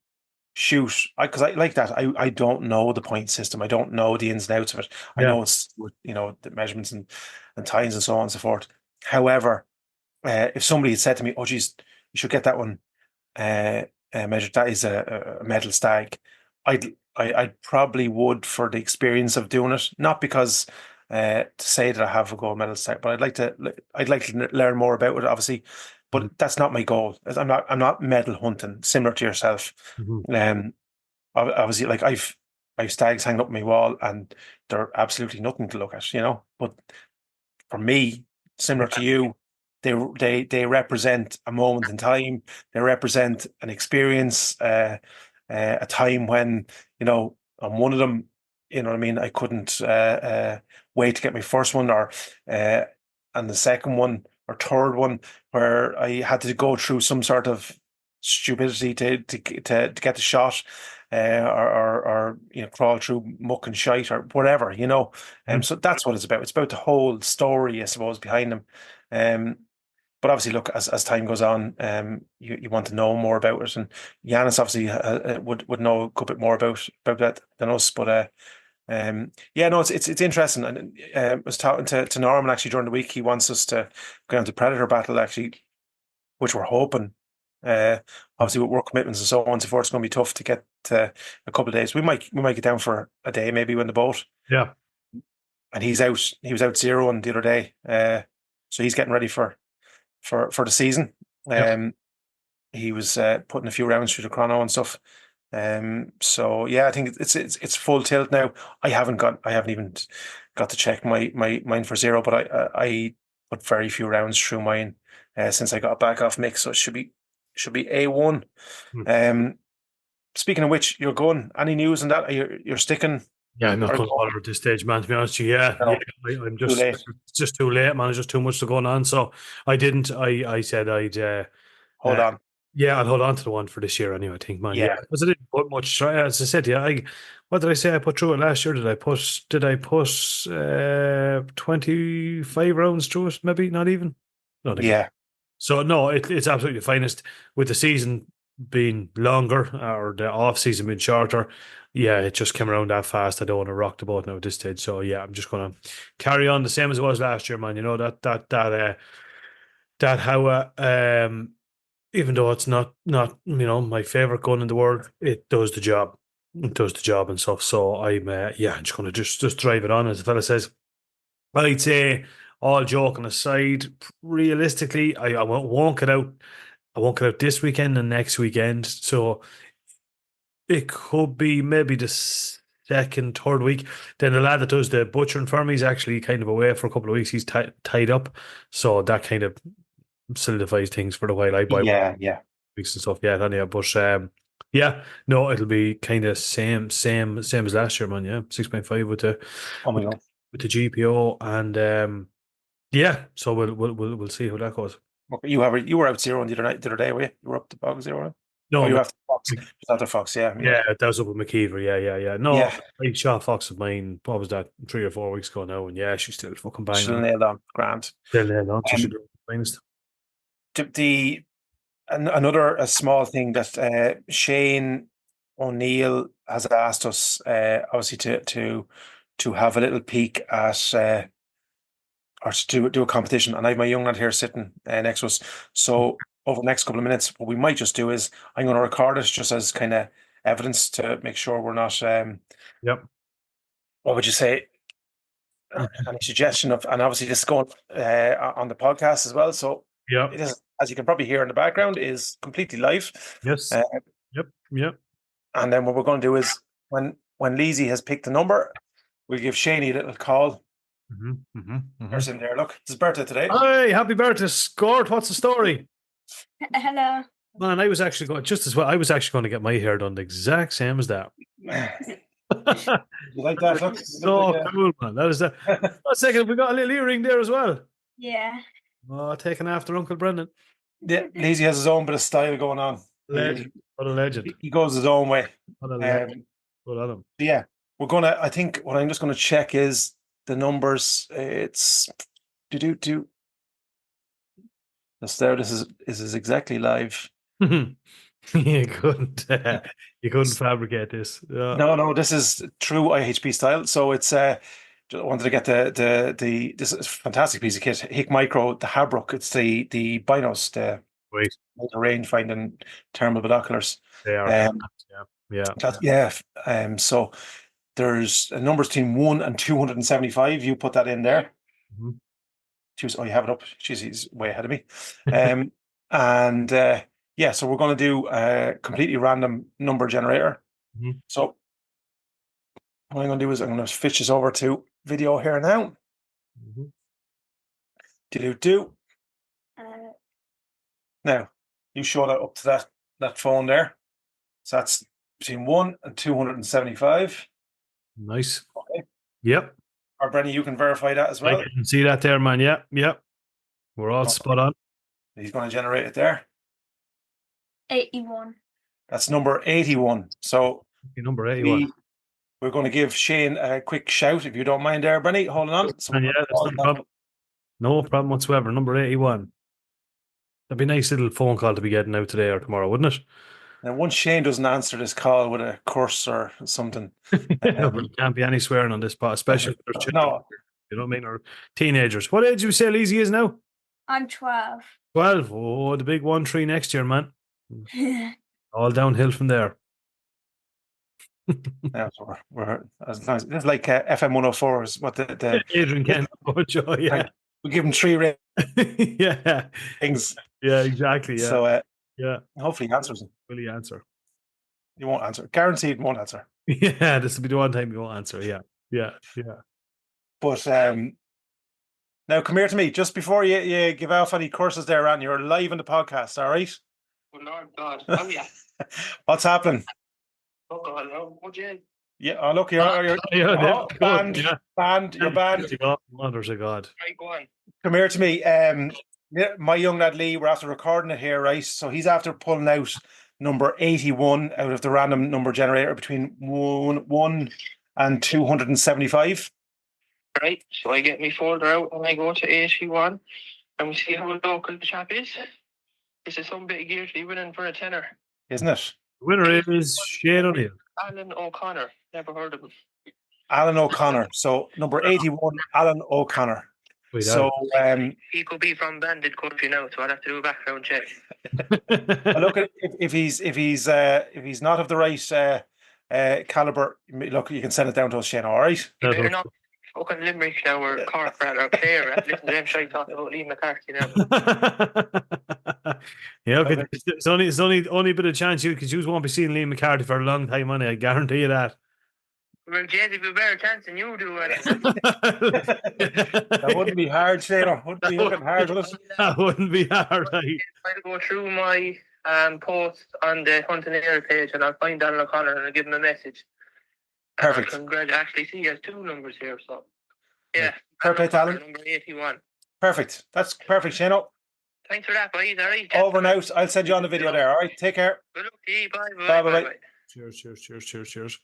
shoot, because I like that. I don't know the point system. I don't know the ins and outs of it. I
Yeah.
know it's the measurements and times and so on and so forth. However, if somebody had said to me, "Oh, geez, you should get that one measured. That is a metal stag," I probably would for the experience of doing it, not because to say that I have a gold medal stag, but I'd like to learn more about it, obviously.
Mhm.
But that's not my goal. I'm not medal hunting, similar to yourself.
Mhm.
Um, obviously, like I've stags hanging up on my wall, and they're absolutely nothing to look at, But for me, similar to you, they represent a moment in time. They represent an experience, a time when, on one of them, you know what I mean, I couldn't wait to get my first one, or and the second one or third one where I had to go through some sort of stupidity to get the shot, or crawl through muck and shite or whatever, so that's what it's about. It's about the whole story, I suppose, behind them. But obviously, look, as time goes on, you want to know more about it, and Janos obviously would know a good bit more about that than us. But yeah, no, it's interesting. And I was talking to Norman actually during the week. He wants us to go down to Predator Battle actually, which we're hoping. Obviously, with work commitments and so on and so forth, it's going to be tough to get a couple of days. We might get down for a day, maybe, when the boat.
Yeah.
And he's out. He was out zeroing the other day, so he's getting ready for the season. He was putting a few rounds through the chrono and stuff. So yeah, I think it's full tilt now. I haven't even got to check my mine for zero, but I put very few rounds through mine since I got back off mix, so it should be A1. Speaking of which, you're going. Any news on that? You're sticking?
Yeah, I'm not going to bother at this stage, man. To be honest with you, I'm just
too late.
It's just too late, man. There's just too much to going on. So I didn't. I said I'd
Hold on.
Yeah, I'll hold on to the one for this year anyway, I think, man.
Yeah.
Because I didn't put much. As I said, what did I say I put through it last year? Did I put 25 rounds through it? Maybe not even. No,
Yeah.
So no, it's absolutely the finest. With the season being longer or the off season being shorter, yeah, it just came around that fast. I don't want to rock the boat now at this stage. So yeah, I'm just gonna carry on the same as it was last year, man. You know that how even though it's not my favorite gun in the world, it does the job. It does the job and stuff. So I'm I'm just gonna just drive it on, as the fella says. I'd say, all joking aside, realistically, I won't get out. I won't get out this weekend and next weekend. So it could be maybe the second, third week. Then the lad that does the butchering for me is actually kind of away for a couple of weeks. He's tied up, so that kind of solidifies things for the while. I buy
Yeah.
weeks and stuff. Yeah, anyhow, but yeah, no, it'll be kind of same as last year, man. Yeah, 6.5 with the
Oh my God.
with the GPO, and yeah, so we'll see how that goes.
Okay, you were out zero the other day, were you? You were up to bog zero.
No,
Oh, you have to Fox. Just after Fox, yeah.
yeah, that was up with McKeever. Yeah. No,
Yeah.
I shot Fox of mine. What was that? 3 or 4 weeks ago now, and yeah, she's still fucking banging.
Still nailed on. Grand.
Still nailed on. She should do the finest.
Another small thing that Shane O'Neill has asked us, obviously to have a little peek at, or to do a competition, and I have my young lad here sitting next to us. So over the next couple of minutes, what we might just do is I'm going to record it just as kind of evidence to make sure we're not.
Yep.
What would you say? Any suggestion of, and obviously this is going on the podcast as well. So
Yeah.
it is, as you can probably hear in the background, is completely live.
Yes. Yep.
And then what we're going to do is when Leezy has picked the number, we'll give Shaney a little call. There's him there. Look, it's his birthday today.
Hey, happy birthday, Scott. What's the story?
Hello.
Man, I was actually going just as well. I was actually going to get my hair done the exact same as that.
You like that? Look,
So cool, man. That is that. One second, we got a little earring there as well.
Yeah.
Oh, taken after Uncle Brendan.
Yeah, Leezy has his own bit of style going on.
Legend. What a legend.
He goes his own way.
What a legend. Well done.
Yeah, we're gonna. I think what I'm just going to check is the numbers. It's do. That's there. This is exactly live.
you couldn't fabricate this.
No, this is true IHP style. So it's I wanted to get the this is a fantastic piece of kit. Hick Micro, the Habrook. It's the binos, the range finding thermal binoculars.
They are.
So there's numbers between 1 and 275. You put that in there. Oh, you have it up. Jeez, he's way ahead of me. So we're going to do a completely random number generator. So what I'm going to do is I'm going to switch this over to video here now. Do. Now, you show that up to that phone there. So that's between 1 and 275.
Nice.
Okay.
Yep.
Or Brenny, you can verify that as well.
I can see that there, man. Yep. Yep. We're all spot on.
He's going to generate it there.
81.
That's number 81. So
Number 81.
we're going to give Shane a quick shout, if you don't mind there, Brenny. Hold on. So
And yeah, that's no problem. No problem whatsoever. Number 81. That'd be a nice little phone call to be getting out today or tomorrow, wouldn't it?
Now, once Shane doesn't answer this call with a curse or something.
There can't be any swearing on this part, especially if there's children.
No.
You know what I mean? Or teenagers. What age do you say Lizzie is now?
I'm 12.
12. Oh, the big 1-3 next year, man. All downhill from there.
Yeah, so we're as long as this is like FM 104 is what the
Adrian Kent. Oh, Joe, yeah.
we give him 3
Yeah.
ratings.
Yeah, exactly. Yeah.
So
yeah.
hopefully he answers them.
Will he answer?
He won't answer. Guaranteed won't answer.
Yeah, this will be the one time he won't answer. Yeah. Yeah. Yeah.
But now come here to me. Just before you give off any curses there, Ran, you're live on the podcast, all right?
Oh, Lord God. Oh, yeah.
What's happening?
Oh, God. Oh, what you?
Yeah, oh, look, you're
Yeah,
banned.
yeah.
Banned. You're banned.
Mothers of God.
Right, go on.
Come here to me. Yeah, my young lad Lee, we're after recording it here, right? So he's after pulling out number 81 out of the random number generator between 1 and 275.
Right, so I get my folder out and I go to 81 and we see how local the chap is. This is some bit of gear to be winning for a tenner.
Isn't it?
The winner is Shane O'Neill.
Alan O'Connor. Never heard of him.
Alan O'Connor. So number 81, Alan O'Connor. So
he could be from bandit country now, so I'd have to do a background check.
look at if he's not of the right caliber, look, you can send it down to us, Shane. All right.
You better not fucking Limerick now or Cork or Clare. Listen to them shy talking about Lee McCarthy now.
Yeah, okay. It's only a bit of chance because you won't be seeing Lee McCarthy for a long time, money. I guarantee you that.
Well, Jez, if you better chance than you do,
That wouldn't be hard, Shane. Wouldn't be looking hard, would it?
That wouldn't be hard. Right?
I'll go through my post on the Hunt and Air page and I'll find Alan O'Connor and I'll give him a message.
Perfect.
Congratulations. Actually, see, he has 2 numbers here, so yeah.
Perfect, Alan.
Number 81.
Perfect. That's perfect, Shane.
Thanks for that, boys. All right.
Over and out. I'll send you on the video there. All right. Take care.
Good luck to you. Bye.
Cheers.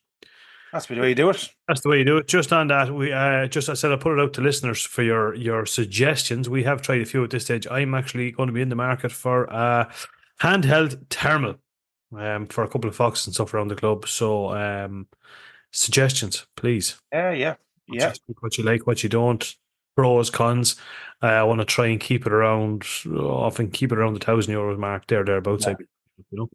That's the way you do it.
That's the way you do it. Just on that, we I said I put it out to listeners for your suggestions. We have tried a few at this stage. I'm actually going to be in the market for a handheld thermal for a couple of foxes and stuff around the club. So suggestions, please.
Yeah.
What you like, what you don't. Pros, cons. I want to try and keep it around. Often keep it around the €1,000 mark thereabouts. Yeah. You know.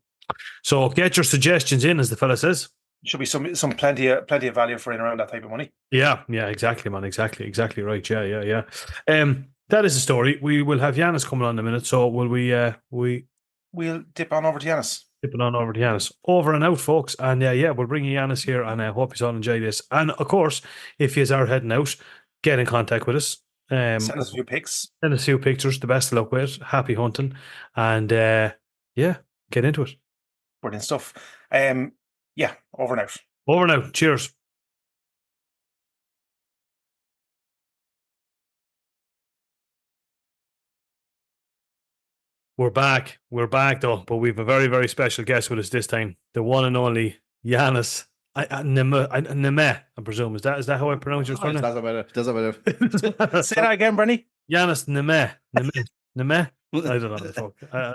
So get your suggestions in, as the fella says.
Should be some plenty of value for in around that type of money.
Yeah, exactly, man. Exactly right. Yeah. That is the story. We will have Janos coming on in a minute. So will
we'll dip on over to Janos.
Dipping on over to Janos. Over and out, folks. And we'll bring you Janos here, and I hope you all enjoy this. And of course, if you are heading out, get in contact with us.
Send us a few pics.
Send us a few pictures. The best of luck with it. Happy hunting. And get into it.
Brilliant stuff. Over and out.
Over and out. Cheers. We're back. Though, but we have a very, very special guest with us this time. The one and only Janos Nemeth, I presume. Is that how I pronounce your surname?
Doesn't matter.
Say that again, Brenny.
Janos Nemeth. Nemeth? I don't know the fuck.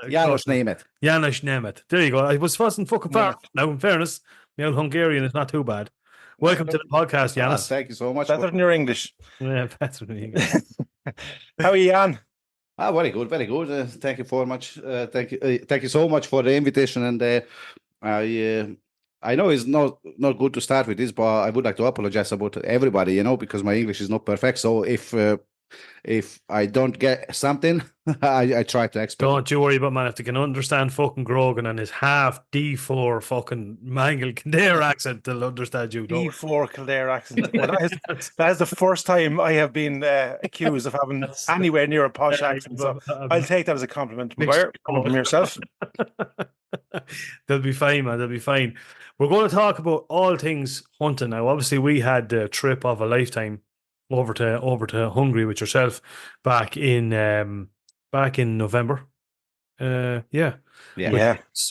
Janos Nemeth.
Janos Nemeth. There you go. I wasn't fucking far. Now, in fairness, my old Hungarian is not too bad. Welcome to the podcast, Janos.
Thank you so much.
Better than your English.
Yeah, better than English.
How are you, Jan?
Very good. Thank you so much. Thank you so much for the invitation. And I know it's not good to start with this, but I would like to apologize about everybody, because my English is not perfect. So if if I don't get something, I try to expect.
Don't you worry about, man. If they can understand fucking Grogan and his half D4 fucking mangled Kildare accent, they'll understand you. Don't worry.
D4 Kildare accent. Well, that is the first time I have been accused of having anywhere near a posh accent. So I'll take that as a compliment. McGuire, come from yourself.
They'll be fine, man. They'll be fine. We're going to talk about all things hunting now. Obviously, we had the trip of a lifetime over to Hungary with yourself back in November.
Yeah.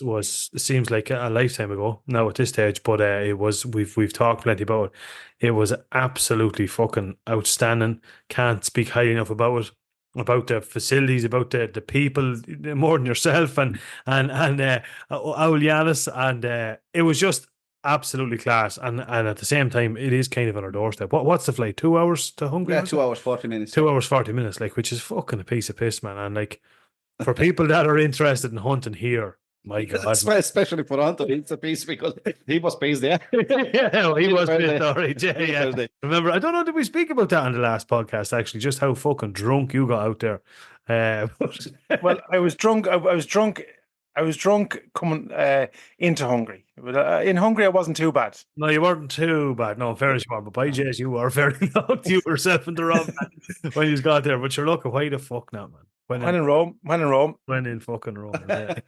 Was it seems like a lifetime ago now at this stage, but it was we've talked plenty about it. It was absolutely fucking outstanding. Can't speak highly enough about the facilities, about the people, more than yourself and Owl Janos, and it was just absolutely class. And at the same time, it is kind of on our doorstep. What's the flight? 2 hours to Hungary?
Yeah, 2 hours 40 minutes.
2 hours 40 minutes, like, which is fucking a piece of piss, man. And like, for people that are interested in hunting here, my God,
especially for Anthony, it's a piece because he was based there.
yeah, he was pissed, all right. Yeah. Remember, I don't know, did we speak about that on the last podcast? Actually, just how fucking drunk you got out there.
Well, I was drunk. I was drunk coming into Hungary. But in Hungary, I wasn't too bad.
No, you weren't too bad. No, fair as you are. But by Jays, you were very loud. You were yourself in the wrong man when you got there. But you're looking, why the fuck not, man?
When in Rome.
When in fucking Rome. Yeah.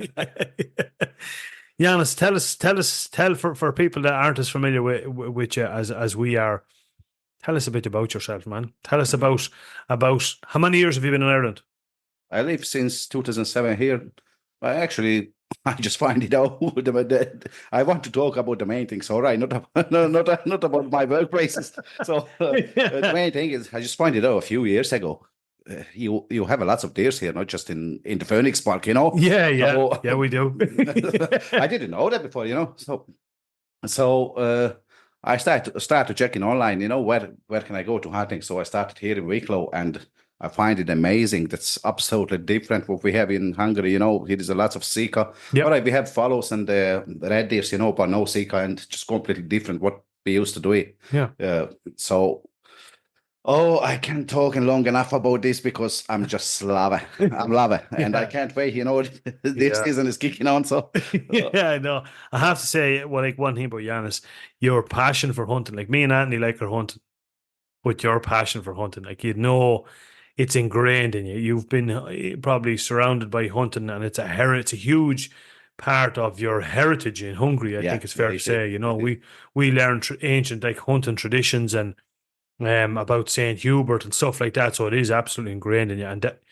Janos, tell for people that aren't as familiar with you as we are, tell us a bit about yourself, man. Tell us about how many years have you been in Ireland?
I live since 2007 here. I just find it out. I want to talk about the main things, all right? Not about my workplaces. So the main thing is, I just find it out a few years ago. You have a lots of deers here, not just in the Phoenix Park, you know.
Yeah, we do.
I didn't know that before, you know. So I started checking online, you know, where can I go to hunting? So I started here in Wicklow, and I find it amazing. That's absolutely different what we have in Hungary. You know, here is a lot of Sika.
Yep.
All right, we have fallows and red deers, you know, but no Sika, and just completely different what we used to do it.
Yeah.
I can't talk long enough about this because I'm just love it. I'm love it, and I can't wait. You know, this season is kicking on. So
yeah, I know. I have to say, well, like one thing about Janos, your passion for hunting. Like me and Anthony like our hunting, but your passion for hunting, like, you know, it's ingrained in you. You've been probably surrounded by hunting, and it's a huge part of your heritage in Hungary. I think it's fair to say. You know, we learn ancient like hunting traditions and about St. Hubert and stuff like that. So it is absolutely ingrained in you, and that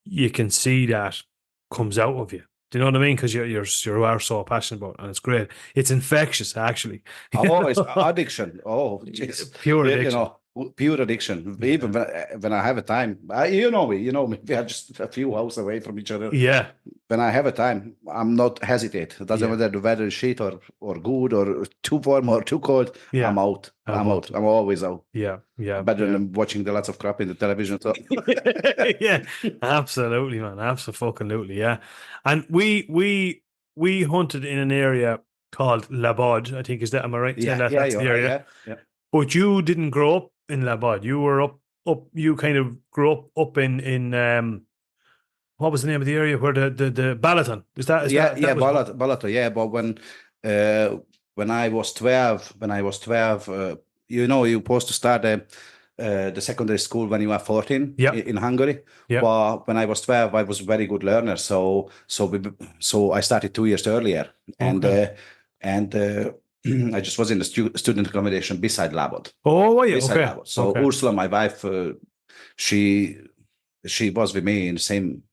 you can see that comes out of you. Do you know what I mean? Because you are so passionate about it, and it's great. It's infectious, actually.
Oh, it's addiction. Oh, geez.
Pure addiction.
You know, pure addiction. Even when I have a time, you know me. We are just a few houses away from each other.
Yeah.
When I have a time, I'm not hesitate. It doesn't matter the weather is shit or good or too warm or too cold.
Yeah.
I'm out. I'm out. I'm always out.
Yeah.
Better than watching the lots of crap in the television. So.
Yeah, absolutely, man. Absolutely, yeah. And we hunted in an area called Labod, I think. Is that, am I right? That's the area.
Yeah.
But you didn't grow up in Labod. You were up. You kind of grew up in what was the name of the area where the Balaton?
Balaton. Yeah, but when I was 12, you know, you're supposed to start the secondary school when you are 14 in Hungary.
Yeah.
But when I was 12, I was a very good learner. So I started 2 years earlier, and I just was in the student accommodation beside Labod.
Oh, yeah.
Okay. Labod. So Ursula, my wife, she was with me in the same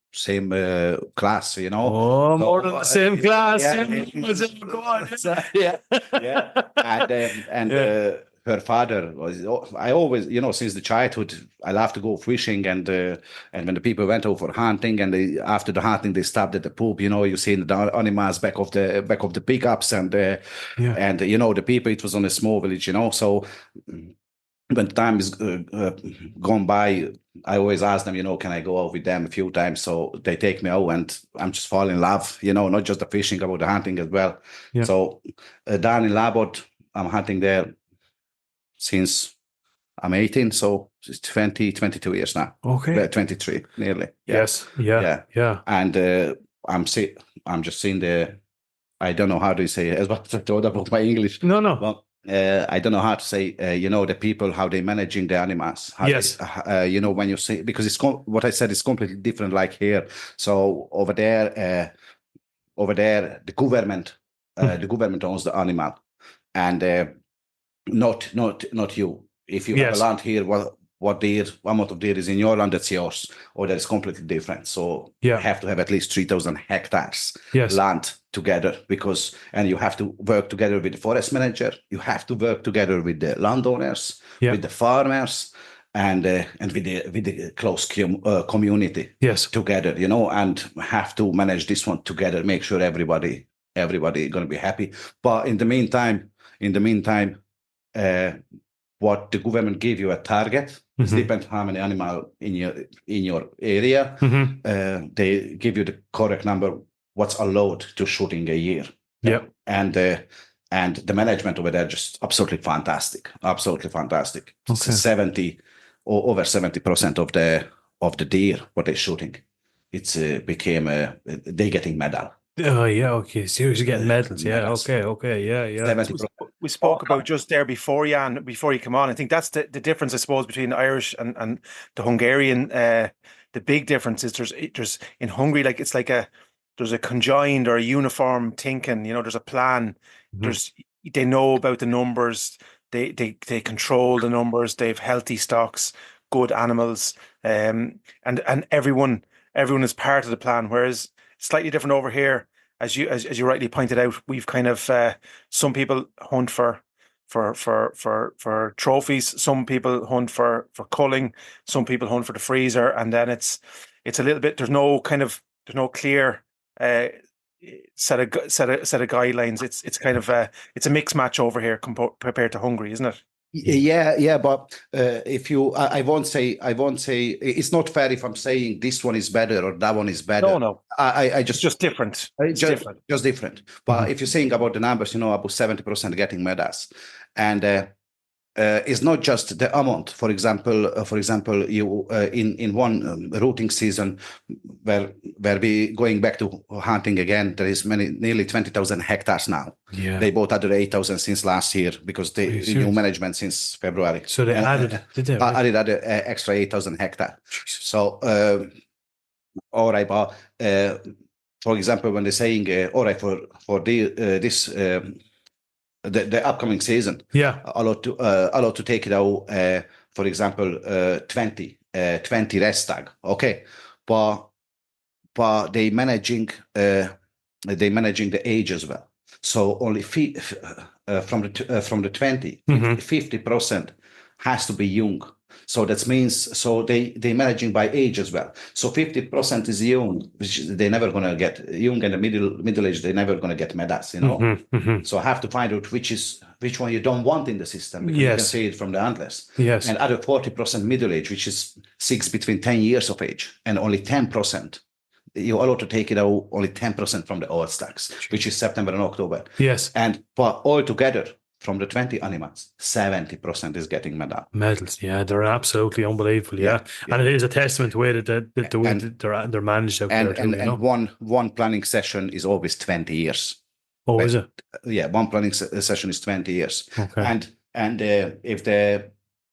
class, you know.
Oh, more than the same class.
And her father was. I always, you know, since the childhood, I love to go fishing, and when the people went over hunting, and after the hunting they stopped at the pub. You know, you see the animals back of the pickups, and you know, the people. It was on a small village, you know. So when time is gone by, I always ask them, you know, can I go out with them a few times? So they take me out, and I'm just falling in love, you know, not just the fishing, about the hunting as well. So down in Labod, I'm hunting there since I'm 18, so it's 22 years now.
Okay.
23 nearly. Yeah.
Yes. Yeah. Yeah.
And I'm just seeing I don't know how to say it, as what I told about my English.
No.
Well, I don't know how to say, the people, how they're managing the animals. How
Yes.
they, when you say, because what I said is completely different like here. So over there, the government owns the animal, and not you. If you have a
Yes.
land here, what amount of deer is in your land, that's yours, or that is completely different. So you
Yeah.
have to have at least 3,000 hectares
Yes.
land together, and you have to work together with the forest manager. You have to work together with the landowners,
Yeah.
with the farmers, and with the close community
Yes.
together, and have to manage this one together. Make sure everybody going to be happy. But in the meantime, what the government give you a target. It depends how many animal in your area. They give you the correct number what's allowed to shoot in a year.
Yeah.
And the management over there just absolutely fantastic.
Okay.
Over 70% of the deer what they're shooting, it's they getting medal.
Oh yeah. Okay. Seriously, getting medals. Yeah.
Medals.
Okay. Yeah.
70%.
We spoke about just there before, Jan, before you come on. I think that's the difference, I suppose, between the Irish and the Hungarian. The big difference is there's in Hungary, like it's like there's a conjoined or a uniform thinking. There's a plan. They know about the numbers. They control the numbers. They have healthy stocks, good animals, and everyone is part of the plan. Whereas slightly different over here, as you rightly pointed out, we've kind of some people hunt for trophies, some people hunt for culling, some people hunt for the freezer, and then it's a little bit. There's no clear set of guidelines. It's kind of it's a mixed match over here compared to Hungary, isn't it?
Yeah, but if I won't say it's not fair if I'm saying this one is better or that one is better.
No.
I
it's just different.
Just different. But if you're saying about the numbers, about 70% getting medals, and it's not just the amount. For example, you in one routing season where we going back to hunting again, there is nearly 20,000 hectares now.
Yeah.
They bought other 8,000 since last year because they new management since February.
So they added, did they?
Added other extra 8,000 hectares. So, all right, but for example, when they're saying, all right, for this. The upcoming season, allowed to take it out. For example, 20 rest tag. Okay, but they managing the age as well. So only from the 20, 50% has to be young. So that means they managing by age as well. So 50% is young, which they're never gonna get young, and the middle age they're never gonna get medals. So I have to find out which one you don't want in the system, because you can see it from the antlers.
Yes.
And other 40% middle age, which is between 10 years of age, and only 10%. You're allowed to take it out only 10% from the old stacks, which is September and October.
Yes.
But all together, from the 20 animals, 70% is getting medals.
Yeah, they're absolutely unbelievable. Yeah. And it is a testament to the way that they're managed out there too.
And one planning session is always 20 years.
Oh, is it?
Yeah, one planning session is 20 years.
Okay.
And if there are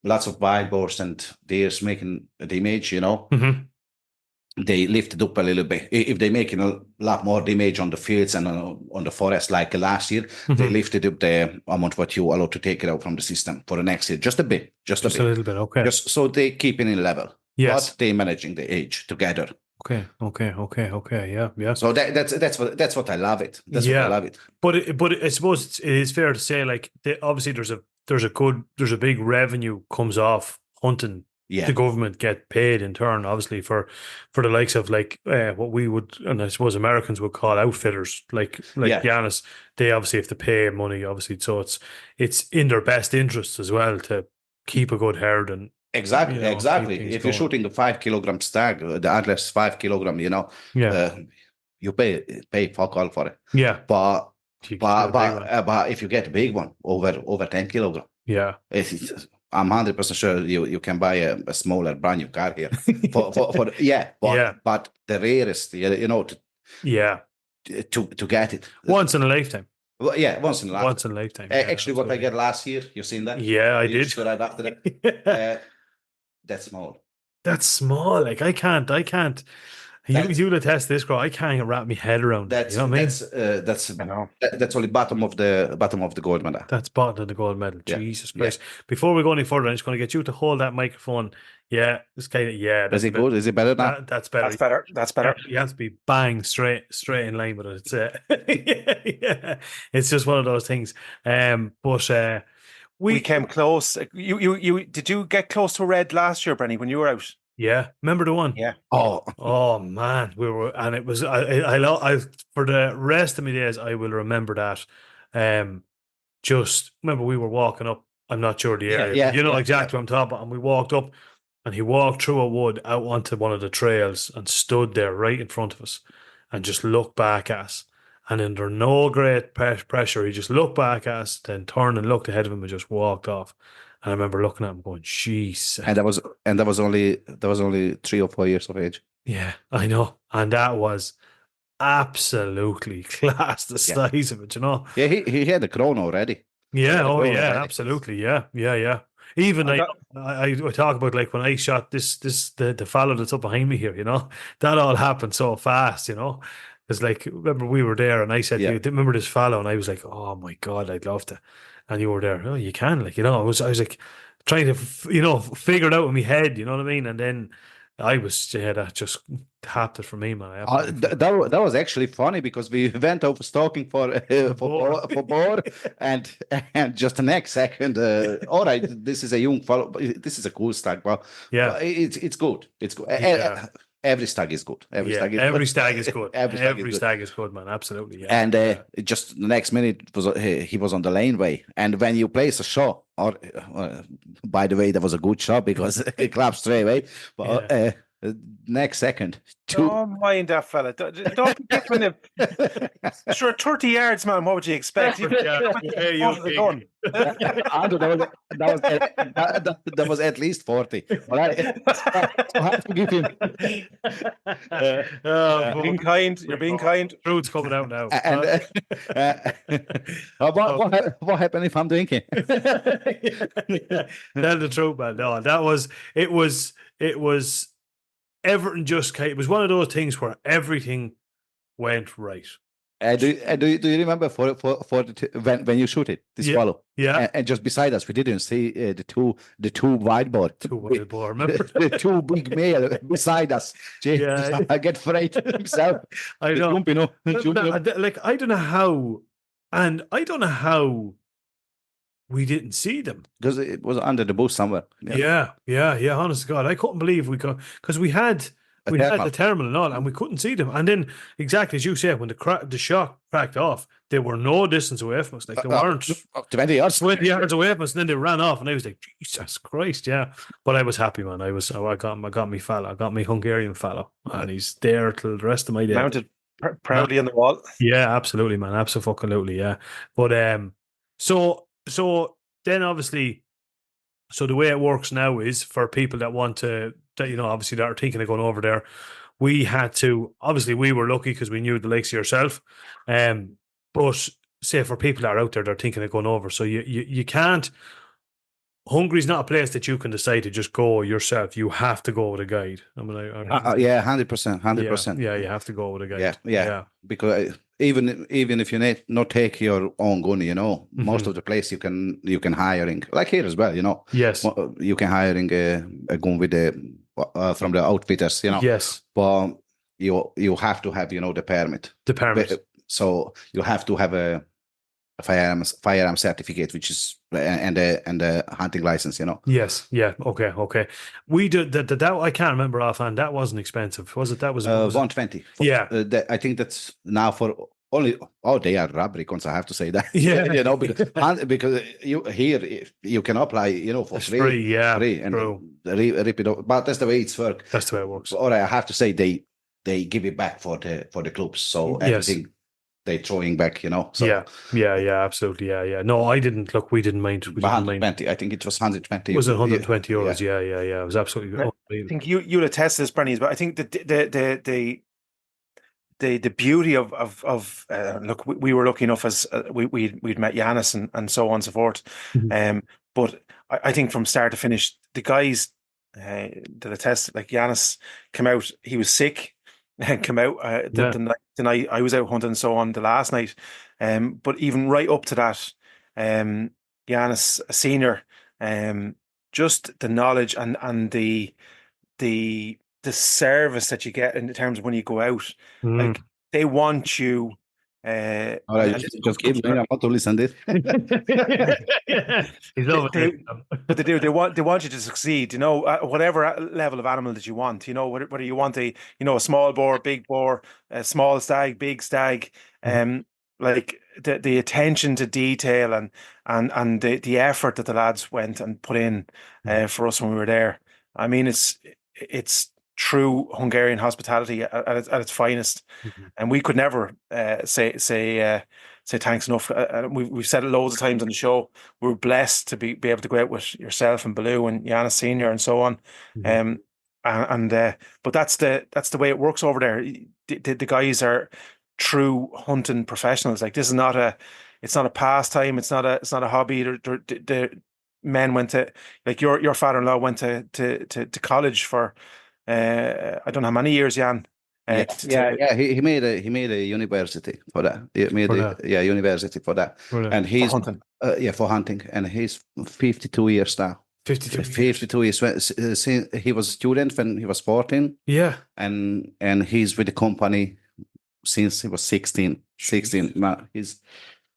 lots of wild boars and deers making damage, they lift it up a little bit. If they're making a lot more damage on the fields and on the forest like last year, they lifted up the amount what you allowed to take it out from the system for the next year. Just a bit. Just a
little bit, okay.
Just so they keep it in level.
Yes.
But they're managing the age together.
Okay. Yeah.
So that's what I love it. That's what I love it.
But I suppose it is fair to say, like, obviously there's a big revenue comes off hunting.
Yeah.
The government get paid in turn, obviously, for the likes of what we would, and I suppose Americans would call outfitters, like Janos. They obviously have to pay money, obviously, so it's in their best interest as well to keep a good herd and
exactly. If you're shooting a 5 kilogram stag, the antler's 5 kilogram, you pay fuck all for it.
Yeah,
but if you get a big one over 10 kilogram, I'm 100% sure you can buy a smaller brand new car here. But the rarest,
Yeah.
to get it.
Once in a lifetime.
Well, yeah, once in a lifetime.
Once in a lifetime.
Actually, what I got last year, you seen that?
Yeah, I did.
Right after that. That's small.
That's small. Like I can't. You'll attest this, bro. I can't wrap my head around that. You know what I mean?
That's only bottom of the gold medal.
That's bottom of the gold medal.
Yeah.
Jesus Christ! Before we go any further, I'm just going to get you to hold that microphone. Yeah, this kind of
Is it good? Is it better now?
That's better.
That's better.
You have to be bang straight in line with it. It's it's just one of those things. But
we came close. You did you get close to a red last year, Brenny, when you were out?
Yeah, remember the one?
Yeah.
Oh man, we were, and it was. I for the rest of my days, I will remember that. Just remember we were walking up. I'm not sure the area. You know exactly what I'm talking about. And we walked up, and he walked through a wood out onto one of the trails and stood there right in front of us, and just looked back at us. And under no great pressure, he just looked back at us, then turned and looked ahead of him and just walked off. And I remember looking at him going, "Jeez!"
And that was only 3 or 4 years of age.
Yeah, I know, and that was absolutely class. The size of it, you know.
Yeah, he had the crown already.
Yeah, absolutely. Yeah. Even I talk about like when I shot the fellow that's up behind me here, you know, that all happened so fast, you know. It's like, remember we were there and I said, you remember this fellow? And I was like, oh my God, I'd love to. And you were there. Oh, you can, like, you know, I was like trying to, figure it out in my head, you know what I mean? And then I was, that just tapped it for me, man.
That was actually funny because we went over stalking for boar, and just the next second, all right, this is a young fellow, this is a cool stag, well, yeah, it's good. It's good. Yeah. Every stag is good. Every stag is good.
Every stag is good, man. Absolutely. Yeah.
And just the next minute he was on the laneway. And when you place a shot, or by the way, that was a good shot because it clapped straight away. But next second,
don't mind that fella. Don't be giving him. Sure, 30 yards, man. What would you expect?
That was at least 40. All right. I have to give him.
You're being kind.
Truth's coming out now.
And what happened if I'm drinking?
Tell the truth, man. No, it was everything just came. It was one of those things where everything went right.
Do you remember when you shoot it, this swallow?
Yeah.
And just beside us, we didn't see the two white boar.
Remember
the two big male beside us. I get afraid himself.
I know.
Jumping up.
Like I don't know how we didn't see them
because it was under the bush somewhere.
Yeah. Honest to God, I couldn't believe we could, because we had the thermal and all, and we couldn't see them. And then, exactly as you said, when the shot cracked off, they were no distance away from us. Like they weren't
20 yards
away from us, and then they ran off. And I was like, Jesus Christ, yeah. But I was happy, man. I got me fellow. I got me Hungarian fellow, and he's there till the rest of my day.
Mounted proudly on the wall.
Yeah, absolutely, man. Absolutely, yeah. But so then obviously, so the way it works now is for people that want to, obviously that are thinking of going over there, we had to, obviously we were lucky because we knew the likes of yourself. But say for people that are out there, they're thinking of going over. So you can't, Hungary's not a place that you can decide to just go yourself. You have to go with a guide. I mean,
100%.
Yeah, you have to go with a guide.
Yeah. Because even if you not take your own gun, most of the place you can hiring, like here as well,
Yes,
you can hiring a gun with from the outfitters,
Yes,
but you have to have the permit.
The permit.
So you have to have a firearm certificate, which is and a hunting license,
Yes, yeah, okay. We did that. I can't remember offhand. That wasn't expensive, was it? That was
120.
Yeah,
I think that's now for only. They are rubbery guns. I have to say that.
Yeah,
because you can apply, for
free. Yeah,
free, and
true.
Rip it up. But that's the way it's work.
That's the way it works.
Or I have to say they give it back for the clubs. So everything. they throwing back, you know. So
yeah, absolutely, yeah. No, I didn't. Look, we didn't mind. We didn't mind.
120, I think it was 120.
Was it 120 euros?
Yeah.
Yeah. It was absolutely
I
unreal.
think you'll attest to this, Bernie, but I think the beauty of look, we were lucky enough as we'd met Janos and so on and so forth.
Mhm.
But I think from start to finish, the guys that attest, like Janos came out, he was sick and came out the night I was out hunting and so on the last night. But even right up to that, Janos senior, just the knowledge and the service that you get in terms of when you go out, like they want you.
All right, just keep going. I want to listen to this.
He's over there.
But they want you to succeed. You know, at whatever level of animal that you want. You know, whether you want a small boar, big boar, a small stag, big stag. Like the attention to detail and the effort that the lads went and put in for us when we were there. I mean, it's true Hungarian hospitality at its finest, and we could never say thanks enough. We've said it loads of times on the show. We're blessed to be able to go out with yourself and Baloo and Janos Senior and so on. But that's the way it works over there. The guys are true hunting professionals. Like, this is not it's not a pastime. It's not a hobby. The men went to, like, your father-in-law went to college for I don't know how many years, Jan.
He made a university for that. He made university for that.
Brilliant.
And he's
for hunting.
For hunting, and he's 52 years now. 52 years. Since he was a student when he was 14.
Yeah.
And he's with the company since he was 16. 16. Now he's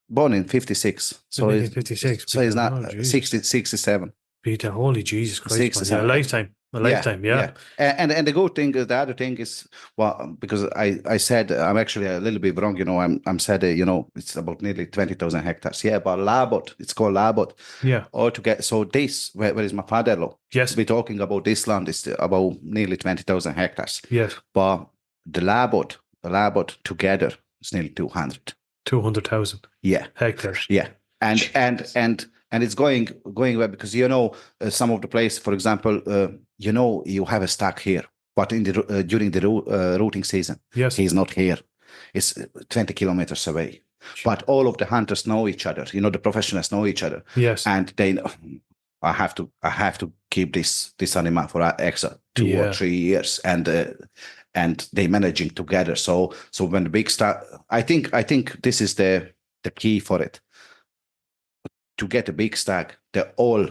born in 56. So he's
56.
So he's not 67.
Peter, holy Jesus Christ!
67.
A lifetime. Yeah.
And the good thing, the other thing is, well, because I said I'm actually a little bit wrong. You know, I'm said it's about nearly 20,000 hectares. Yeah, but Labot, it's called Labot.
Yeah.
Altogether, so this where is my father-in-law?
Yes.
We're talking about this land is about nearly 20,000 hectares.
Yes.
But the Labot together is nearly
200,000.
Yeah.
Hectares.
Yeah. And it's going well, because some of the place, for example, you have a stack here, but in the during the routing season,
yes,
he's not here. It's 20 kilometers away. But all of the hunters know each other. The professionals know each other.
Yes,
and they know, I have to keep this animal for extra 2 or 3 years, and they managing together. So when the big stack, I think this is the key for it. To get a big stack, they're all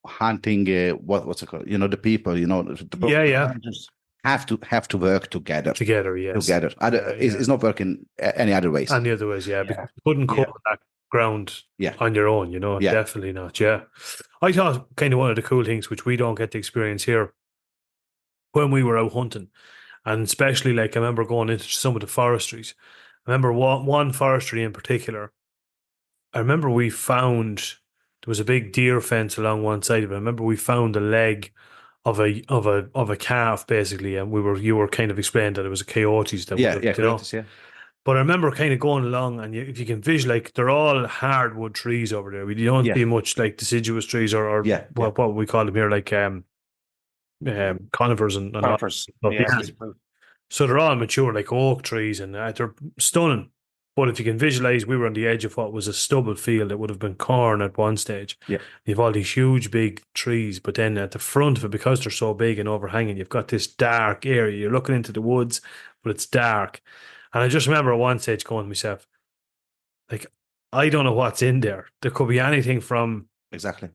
hunting. What's it called? The people. Have to work together.
Yes.
Together. It's not working any other ways.
Any other ways, yeah. Because you couldn't cover that ground on your own. Definitely not. Yeah. I thought kind of one of the cool things, which we don't get to experience here, when we were out hunting, and especially, like, I remember going into some of the forestries. I remember one forestry in particular. I remember we found there was a big deer fence along one side of it. I remember we found the leg of a calf, basically, and you were kind of explaining that it was a coyotes that
coyotes, yeah.
But I remember kind of going along, and if you can visualize, like, they're all hardwood trees over there. You don't see much like deciduous trees or what we call them here, like conifers and
conifers.
So they're all mature, like oak trees, and they're stunning. But if you can visualize, we were on the edge of what was a stubble field that would have been corn at one stage.
Yeah.
You've all these huge, big trees, but then at the front of it, because they're so big and overhanging, you've got this dark area. You're looking into the woods, but it's dark. And I just remember at one stage going to myself, like, I don't know what's in there. There could be anything from,
exactly,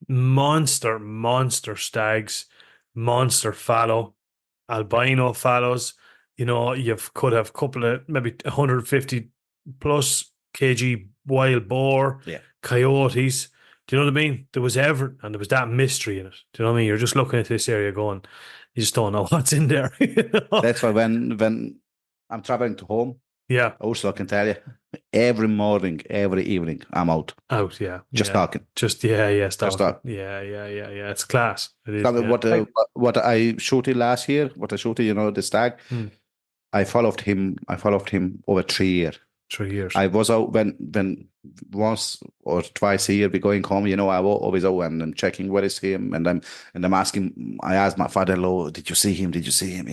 monster stags, monster fallow, albino fallows. You could have a couple of maybe 150 plus kg wild boar, coyotes. Do you know what I mean? There was everything, and there was that mystery in it. Do you know what I mean? You're just looking at this area going, you just don't know what's in there.
That's why when I'm traveling to home, also I can tell you, every morning, every evening, I'm out. Just talking.
Just talking. Yeah. It's class. It is.
What I shot last year, the stag. I followed him. I followed him over 3 years.
3 years.
I was out when once or twice a year we going home. I was always out and checking where is him, and I'm asking. I asked my father-in-law, "Did you see him? Did you see him?"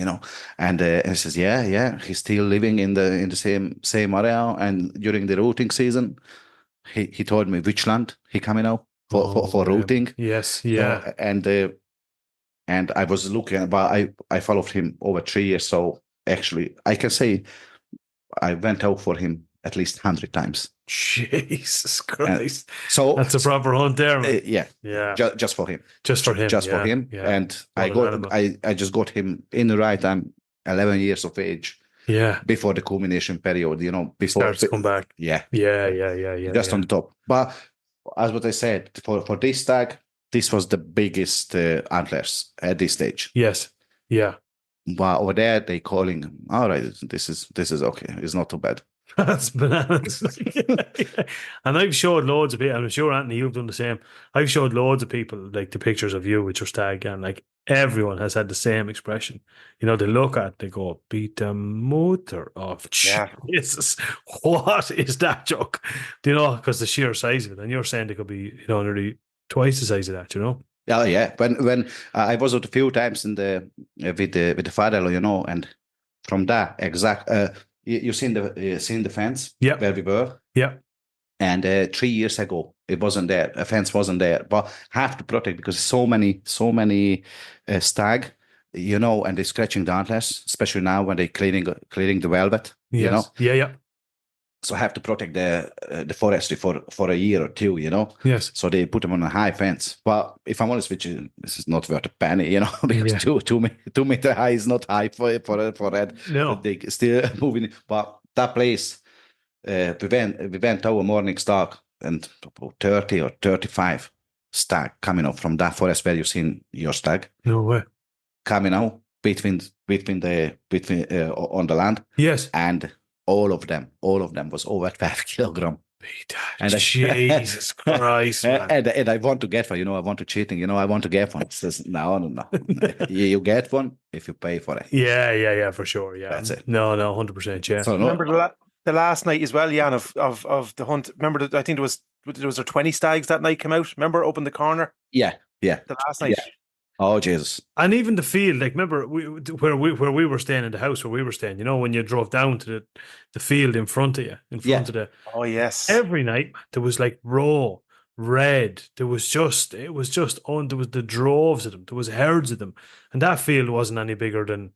And he says, "Yeah, he's still living in the same area." And during the routing season, he told me which land he coming out for routing.
Yes, yeah.
And I was looking, but I followed him over 3 years. So actually, I can say I went out for him at least 100 times.
Jesus Christ.
So
that's a proper hunt there, man.
Yeah. Just for him.
Just for him.
Just for him.
Yeah.
And I just got him in the right time, 11 years of age.
Yeah.
Before the culmination period, before
starts to come back.
Yeah.
Just
on the top. But as what I said, for this stag, this was the biggest antlers at this stage.
Yes. Yeah.
But over there, they calling, all right, this is okay. It's not too bad.
That's bananas. And I've showed loads of people, I'm sure, Anthony, you've done the same. I've showed loads of people like the pictures of you with your stag, and like everyone has had the same expression. They look at, they go, beat the motor off. Jesus, what is that joke? Because the sheer size of it, and you're saying they could be, nearly twice the size of that,
Yeah. When I was out a few times with the father-in-law, and from that exact, you seen the fence where we were.
Yeah.
And 3 years ago, it wasn't there. A fence wasn't there, but have to protect because so many stag, and they're scratching the antlers, especially now when they're cleaning the velvet.
Yes. Yeah.
So have to protect the forestry for a year or two,
Yes.
So they put them on a high fence. But if I'm honest with you, this is not worth a penny, because 2 meter high is not high for that.
No.
They still moving. But that place, we went our morning stalk, and about 30 or 35 stag coming up from that forest where you've seen your stag.
No way.
Coming out between on the land.
Yes.
And all of them was over 5 kilogram.
And Jesus Christ, man.
And I want to get one, I want to cheating, I want to get one. It says, no. You get one if you pay for it.
Yeah, for sure. Yeah.
That's it.
No, 100%. Yeah.
So remember the last night as well, Jan, of the hunt. Remember, I think was there 20 stags that night came out. Remember, up in the corner?
Yeah.
The last night.
Yeah. Oh, Jesus.
And even the field, like, remember where we were staying in the house where we were staying, when you drove down to the field in front of you, of the...
Oh, yes.
Every night, there was like raw, red. There was there was the droves of them. There was herds of them. And that field wasn't any bigger than,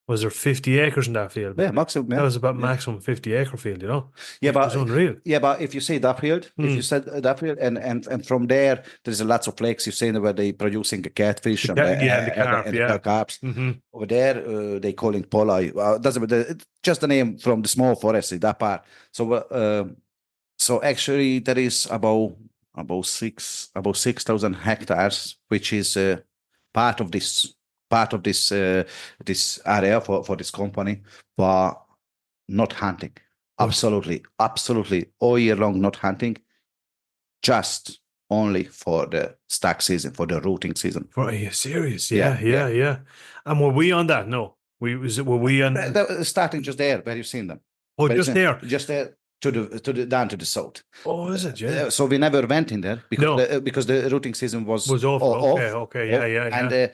was there 50 acres in that field?
Yeah, maximum. Yeah.
That was about maximum 50 acre field,
Yeah, but
it was unreal.
Yeah, but if you say that field, if you said that field, and from there, there's lots of lakes you've seen where they producing the catfish and the carps.
Mm-hmm.
Over there, they calling polai. Doesn't just the name from the small forest, that part. So actually, there is about 6,000 hectares, which is part of this area for this company, but not hunting. Absolutely all year long, not hunting. Just only for the stag season, for the routing season.
Are you serious? Yeah. And were we on that? No, were we on?
Starting just there where you've seen them.
Oh, just there
to the down to the south.
Oh, is it? Yeah.
So we never went in there because the routing season was
off. Okay. Yeah.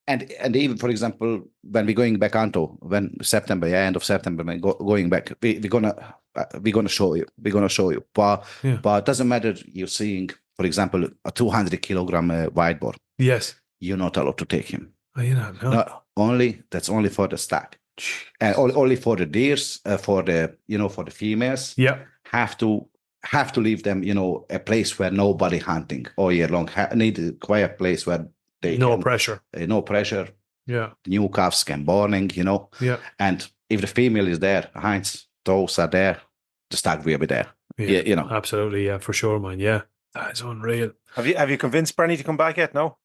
And even, for example, when we're going back onto September, end of September, when going back, we're gonna show you. But it doesn't matter. You're seeing, for example, a 200 kilogram white boar.
Yes,
you're not allowed to take him.
Oh, you're not. No.
That's only for the stag, and only for the deers, for the females.
Yeah,
have to leave them. A place where nobody hunting all year long. Need a quiet place where. No
pressure. Yeah.
The new calves can borning,
Yeah.
And if the female is there, Heinz, those are there, the stag will be there. Yeah,
Absolutely, yeah, for sure, man. Yeah. That is unreal.
Have you convinced Bernie to come back yet? No?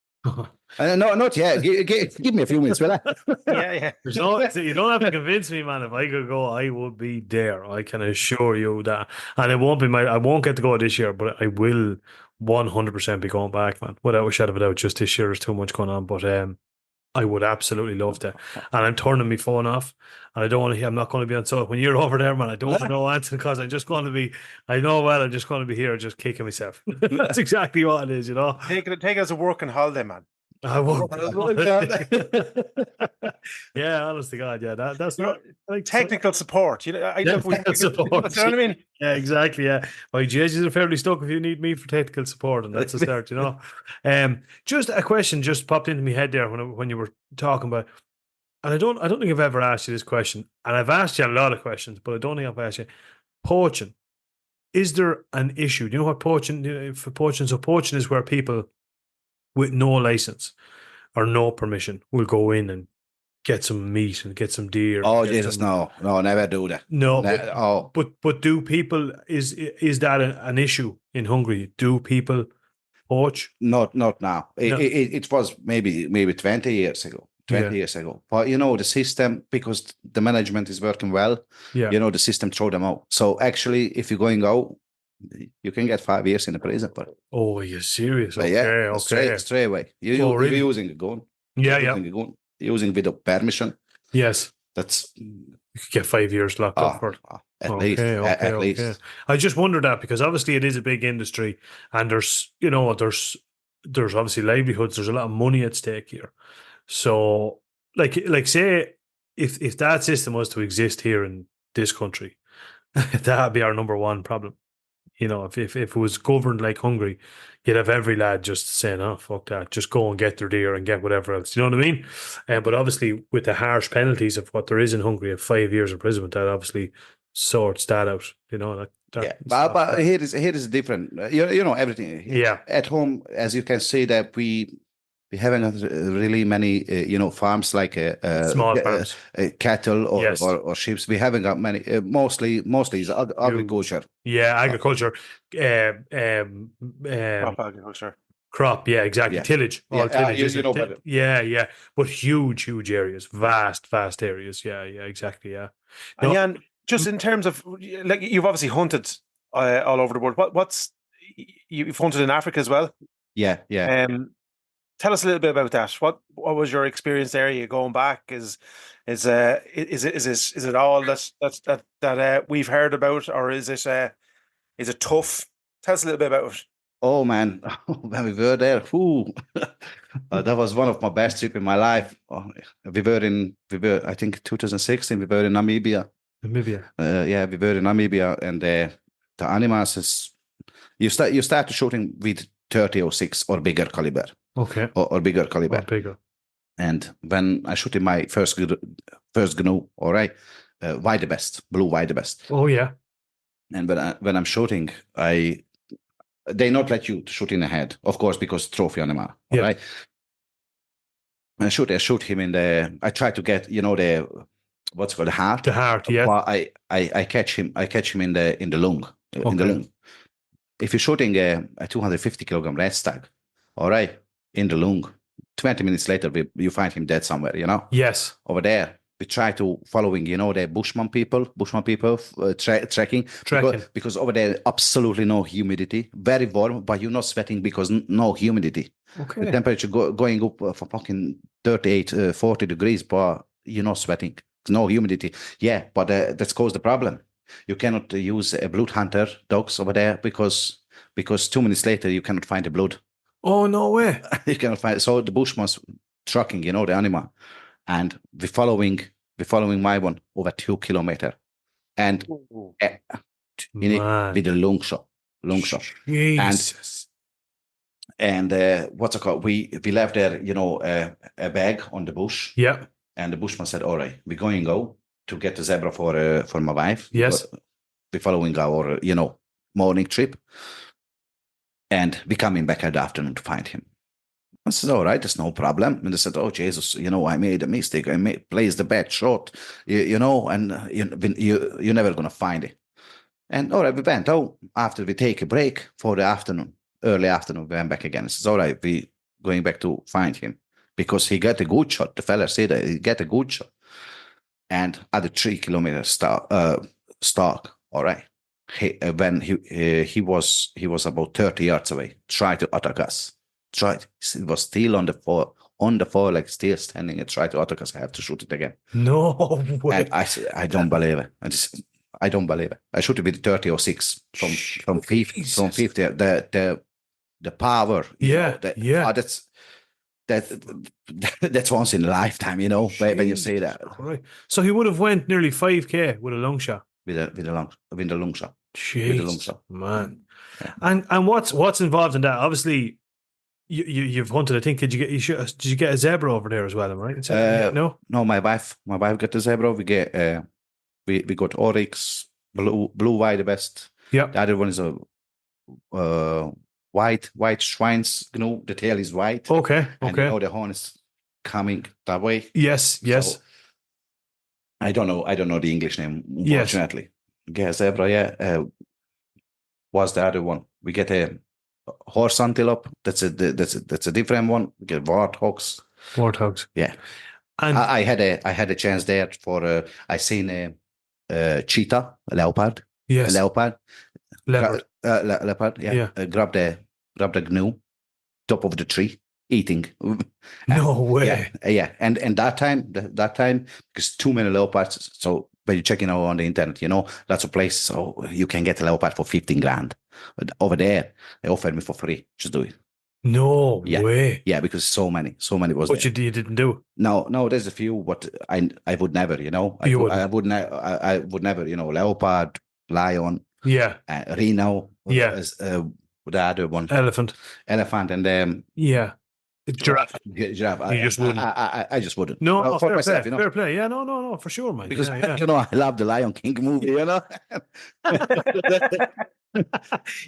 No, not yet. Give me a few minutes, will I?
Yeah.
You don't have to convince me, man. If I could go, I would be there. I can assure you that. And it won't be I won't get to go this year, but I will 100% be going back, man. Without a shadow of a doubt. Just this year, there's too much going on. But I would absolutely love to. And I'm turning my phone off. And I don't want to I'm not going to be on so when you're over there, man, I don't want to know anything because I'm just going to be I know well I'm just going to be here just kicking myself. That's exactly what it is, you know.
Take it as a working holiday, man.
I won't.
Yeah,
Yeah, honest to God, yeah. That's not like
Technical support. You know,
support.
you know what I mean?
Yeah, exactly. Yeah, my judges are fairly stuck if you need me for technical support, and that's the start. You know, just a question just popped into my head there when you were talking about, and I don't think I've ever asked you this question, and I've asked you a lot of questions, but I don't think I've asked you poaching. Is there an issue? Do you know what poaching for poaching? So poaching is where people with no license or no permission will go in and get some meat and get some deer.
Oh
get
Jesus,
some-
no, never do that.
No,
Oh,
but do people is that an issue in Hungary? Do people poach?
not now.
No.
It was maybe 20 years ago. 20
Yeah.
years ago. But you know, the system, because the management is working well,
Yeah.
you know, the system throw them out. So actually, if you're going out, you can get 5 years in the prison. But
Oh, are you serious?
but
Okay,
yeah,
okay.
straight away.
Oh, really?
You're using a gun.
Yeah,
Using a gun, using without permission.
Yes.
That's
You could get 5 years locked up for it.
at least. At least.
I just wondered that because obviously it is a big industry and there's there's obviously livelihoods, there's a lot of money at stake here. So like say if that system was to exist here in this country, that'd be our number one problem. You know, if it was governed like Hungary, you'd have every lad just saying, "Oh, fuck that, just go and get their deer and get whatever else." You know what I mean? But obviously, with the harsh penalties of what there is in Hungary of 5 years imprisonment, that obviously sorts that out. You know, that
Yeah,
stops
but
that.
here is different. You know everything.
Yeah.
At home, as you can see, that we haven't really many farms like
Small farms.
Cattle or,
Yes.
or sheep. We haven't got many. Mostly is agriculture.
Yeah, agriculture,
Crop agriculture.
crop. Yeah, exactly.
Yeah.
Tillage, all
Yeah,
tillage.
you
isn't
know
it?
better.
Yeah, but huge areas, vast areas. Yeah, exactly. Yeah.
And
No,
Jan, just in terms of like you've obviously hunted all over the world. What's you've hunted in Africa as well?
Yeah.
Tell us a little bit about that. What was your experience there? You going back? Is it all that we've heard about, or is it tough? Tell us a little bit about it.
Oh man, when we were there, that was one of my best trips in my life. We were I think 2016. We were in Namibia.
Namibia.
Yeah, we were in Namibia, and the animals is you start shooting with 30-06 or bigger caliber.
Okay.
Or bigger caliber.
Or bigger.
And when I shot in my first GNU, all right, wide the best, blue wide the best.
Oh yeah.
And when I'm shooting, they not let you shoot in the head, of course, because trophy animal. All
Yeah.
right. I shoot him in the. I try to get the what's called the heart.
The heart. Yeah.
But I catch him in the lung. In the
Okay.
lung. If you're shooting a 250 kilogram red stag, all right, in the lung, 20 minutes later you find him dead somewhere. You know.
Yes.
Over there, we try to following, the Bushman people trekking. Because over there, absolutely no humidity, very warm, but you're not sweating because no humidity.
Okay.
The temperature going up for fucking 38, 40 degrees, but you're not sweating. No humidity. Yeah, but that's caused the problem. You cannot use a blood hunter dogs over there because 2 minutes later you cannot find the blood.
Oh no way.
You cannot find. So the Bushman's trucking, the animal. And we're following my one over 2 kilometers, and
Man.
with a long shot.
Jesus.
And what's it called? We left there, a bag on the bush,
Yeah.
and the bushman said, "All right, we're going to go to get the zebra for my wife.
Yes.
We're following our morning trip, and we're coming back at the afternoon to find him." I said, "All right, there's no problem." And they said, "Oh, Jesus, I made a mistake. I placed the bad shot, and you're never going to find it." And all right, we went out after we take a break for the afternoon, early afternoon, we went back again. I said, "All right, we going back to find him because he got a good shot." The fella said that he got a good shot. And at the 3 kilometer stalk, all right, when he was about 30 yards away, tried to attack us. He was still on on the floor, like still standing and try to auto because I have to shoot it again.
No way.
And I don't believe it. I don't believe it. I shoot it with 30 or 6 from 50.
Jesus.
From 50. The power. you
Yeah,
know, that,
yeah.
that's once in a lifetime, you know, when you say that
Right. So he would have went nearly 5K with a long shot.
with the long shot.
Jeez,
With the long shot.
man.
Yeah.
And what's involved in that? Obviously, you've hunted. I think did you get a zebra over there as well? Am I right? No.
No, my wife got the zebra. We get we got oryx, blue white the best.
Yeah.
The other one is a white Schweins gnu. The tail is white.
Okay.
And
Okay.
you know the horn is coming that way.
Yes. Yes.
So, I don't know the English name,
Yes.
unfortunately. Get a zebra, yeah. What's the other one? We get a horse antelope. That's a different one. We get warthogs.
Warthogs.
Yeah.
And
I had a chance there for I seen a cheetah, a leopard.
yes.
A leopard.
Leopard.
Leopard, yeah.
Yeah.
Grab the gnu, top of the tree, eating.
No way.
Yeah. And that time, because too many leopards. So when you're checking out on the internet, you know, lots of places, so you can get a leopard for 15 grand. But over there, they offered me for free. Just do it.
No
Yeah.
way.
Yeah, because so many was
What
there.
you didn't do?
No, there's a few, but I would never, you know. I would never, you know, leopard, lion,
Yeah.
rhino,
Yeah.
the other one,
Elephant.
elephant, and
Yeah. Giraffe.
giraffe.
You just wouldn't.
I just wouldn't.
No,
Well, for
fair
myself,
play.
you know,
Fair play. Yeah, no, for sure, man.
because
Yeah,
you know I love the Lion King movie, you know.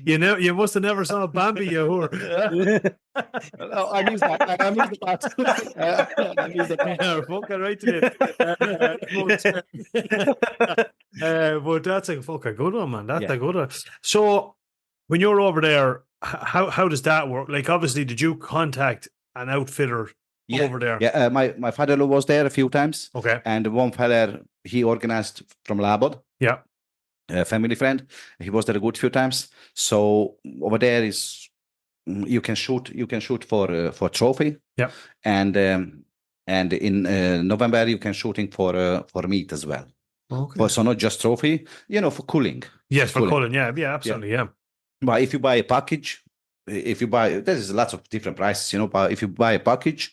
yeah. You must have never saw Bambi, you whore.
I missed that. I missed the part. I missed the part.
Yeah, fucking right today. But that's a fucking good one, man. That's
Yeah.
a good one. So when you're over there, how does that work? Like, obviously, did you contact an outfitter
Yeah.
over there?
Yeah, my father was there a few times,
Okay.
and one fella he organized from Labod.
Yeah.
A family friend. He was there a good few times. So over there is you can shoot for trophy.
Yeah.
And in November you can shooting for meat as well.
Okay.
So not just trophy, you know, for cooling.
Yes, for
cooling.
Cullen. Yeah, absolutely. Yeah.
But if you buy a package, there's lots of different prices, you know. But if you buy a package,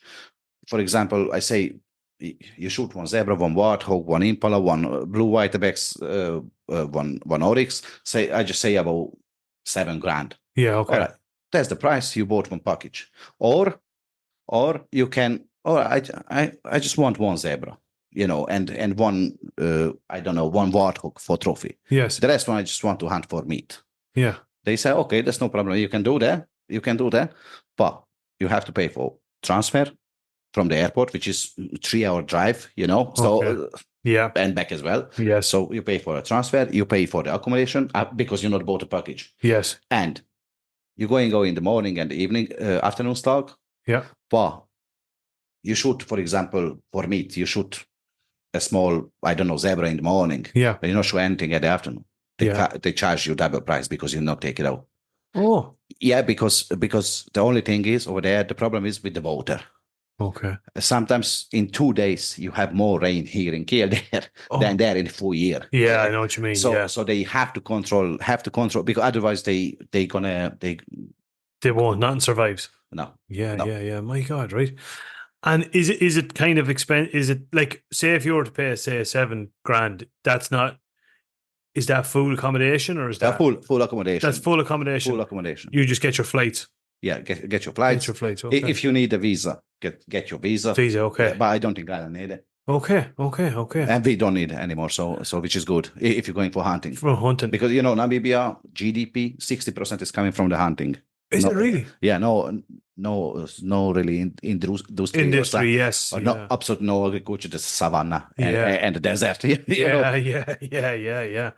for example, I say you shoot one zebra, one warthog, one impala, one blue white ibex, one oryx. I just say about 7 grand.
Yeah. Okay.
All right, that's the price you bought one package. Or you can. I just want one zebra, you know, and one I don't know, one warthog for trophy.
Yes.
The rest one I just want to hunt for meat.
Yeah.
They say, okay, that's no problem. You can do that, but you have to pay for transfer from the airport, which is 3-hour drive, you know. So
Okay. Yeah.
and back as well.
Yes.
So you pay for a transfer, you pay for the accommodation because you not bought a package,
Yes.
and you go in the morning and the evening, afternoon stock.
Yeah.
But you shoot, for example, for meat, you shoot a small, I don't know, zebra in the morning,
Yeah.
but you not shoot anything at the afternoon. They charge you double price because you not take it out.
Oh.
Yeah, because the only thing is over there, the problem is with the water.
Okay.
Sometimes in 2 days you have more rain here in Kiel than there in a full year.
Yeah, I know what you mean.
So they have to control because otherwise they
won't. Nothing survives.
no.
Yeah. My God, right? And is it kind of expensive? Is it like, say if you were to pay, say, 7 grand, that's not. Is that full accommodation or is that
full accommodation?
That's full accommodation.
Full accommodation.
You just get your flights.
Yeah, get your flights.
Get your flights. Okay.
If you need a visa, get your visa.
Visa, okay.
But I don't think I need it.
Okay.
And we don't need it anymore, so which is good if you're going for hunting.
For hunting.
Because you know, Namibia GDP 60% is coming from the hunting.
Is it really?
Yeah, no really in those
Industry, yes.
Or no, absolutely no agriculture, just savanna and the desert. You know?
Yeah.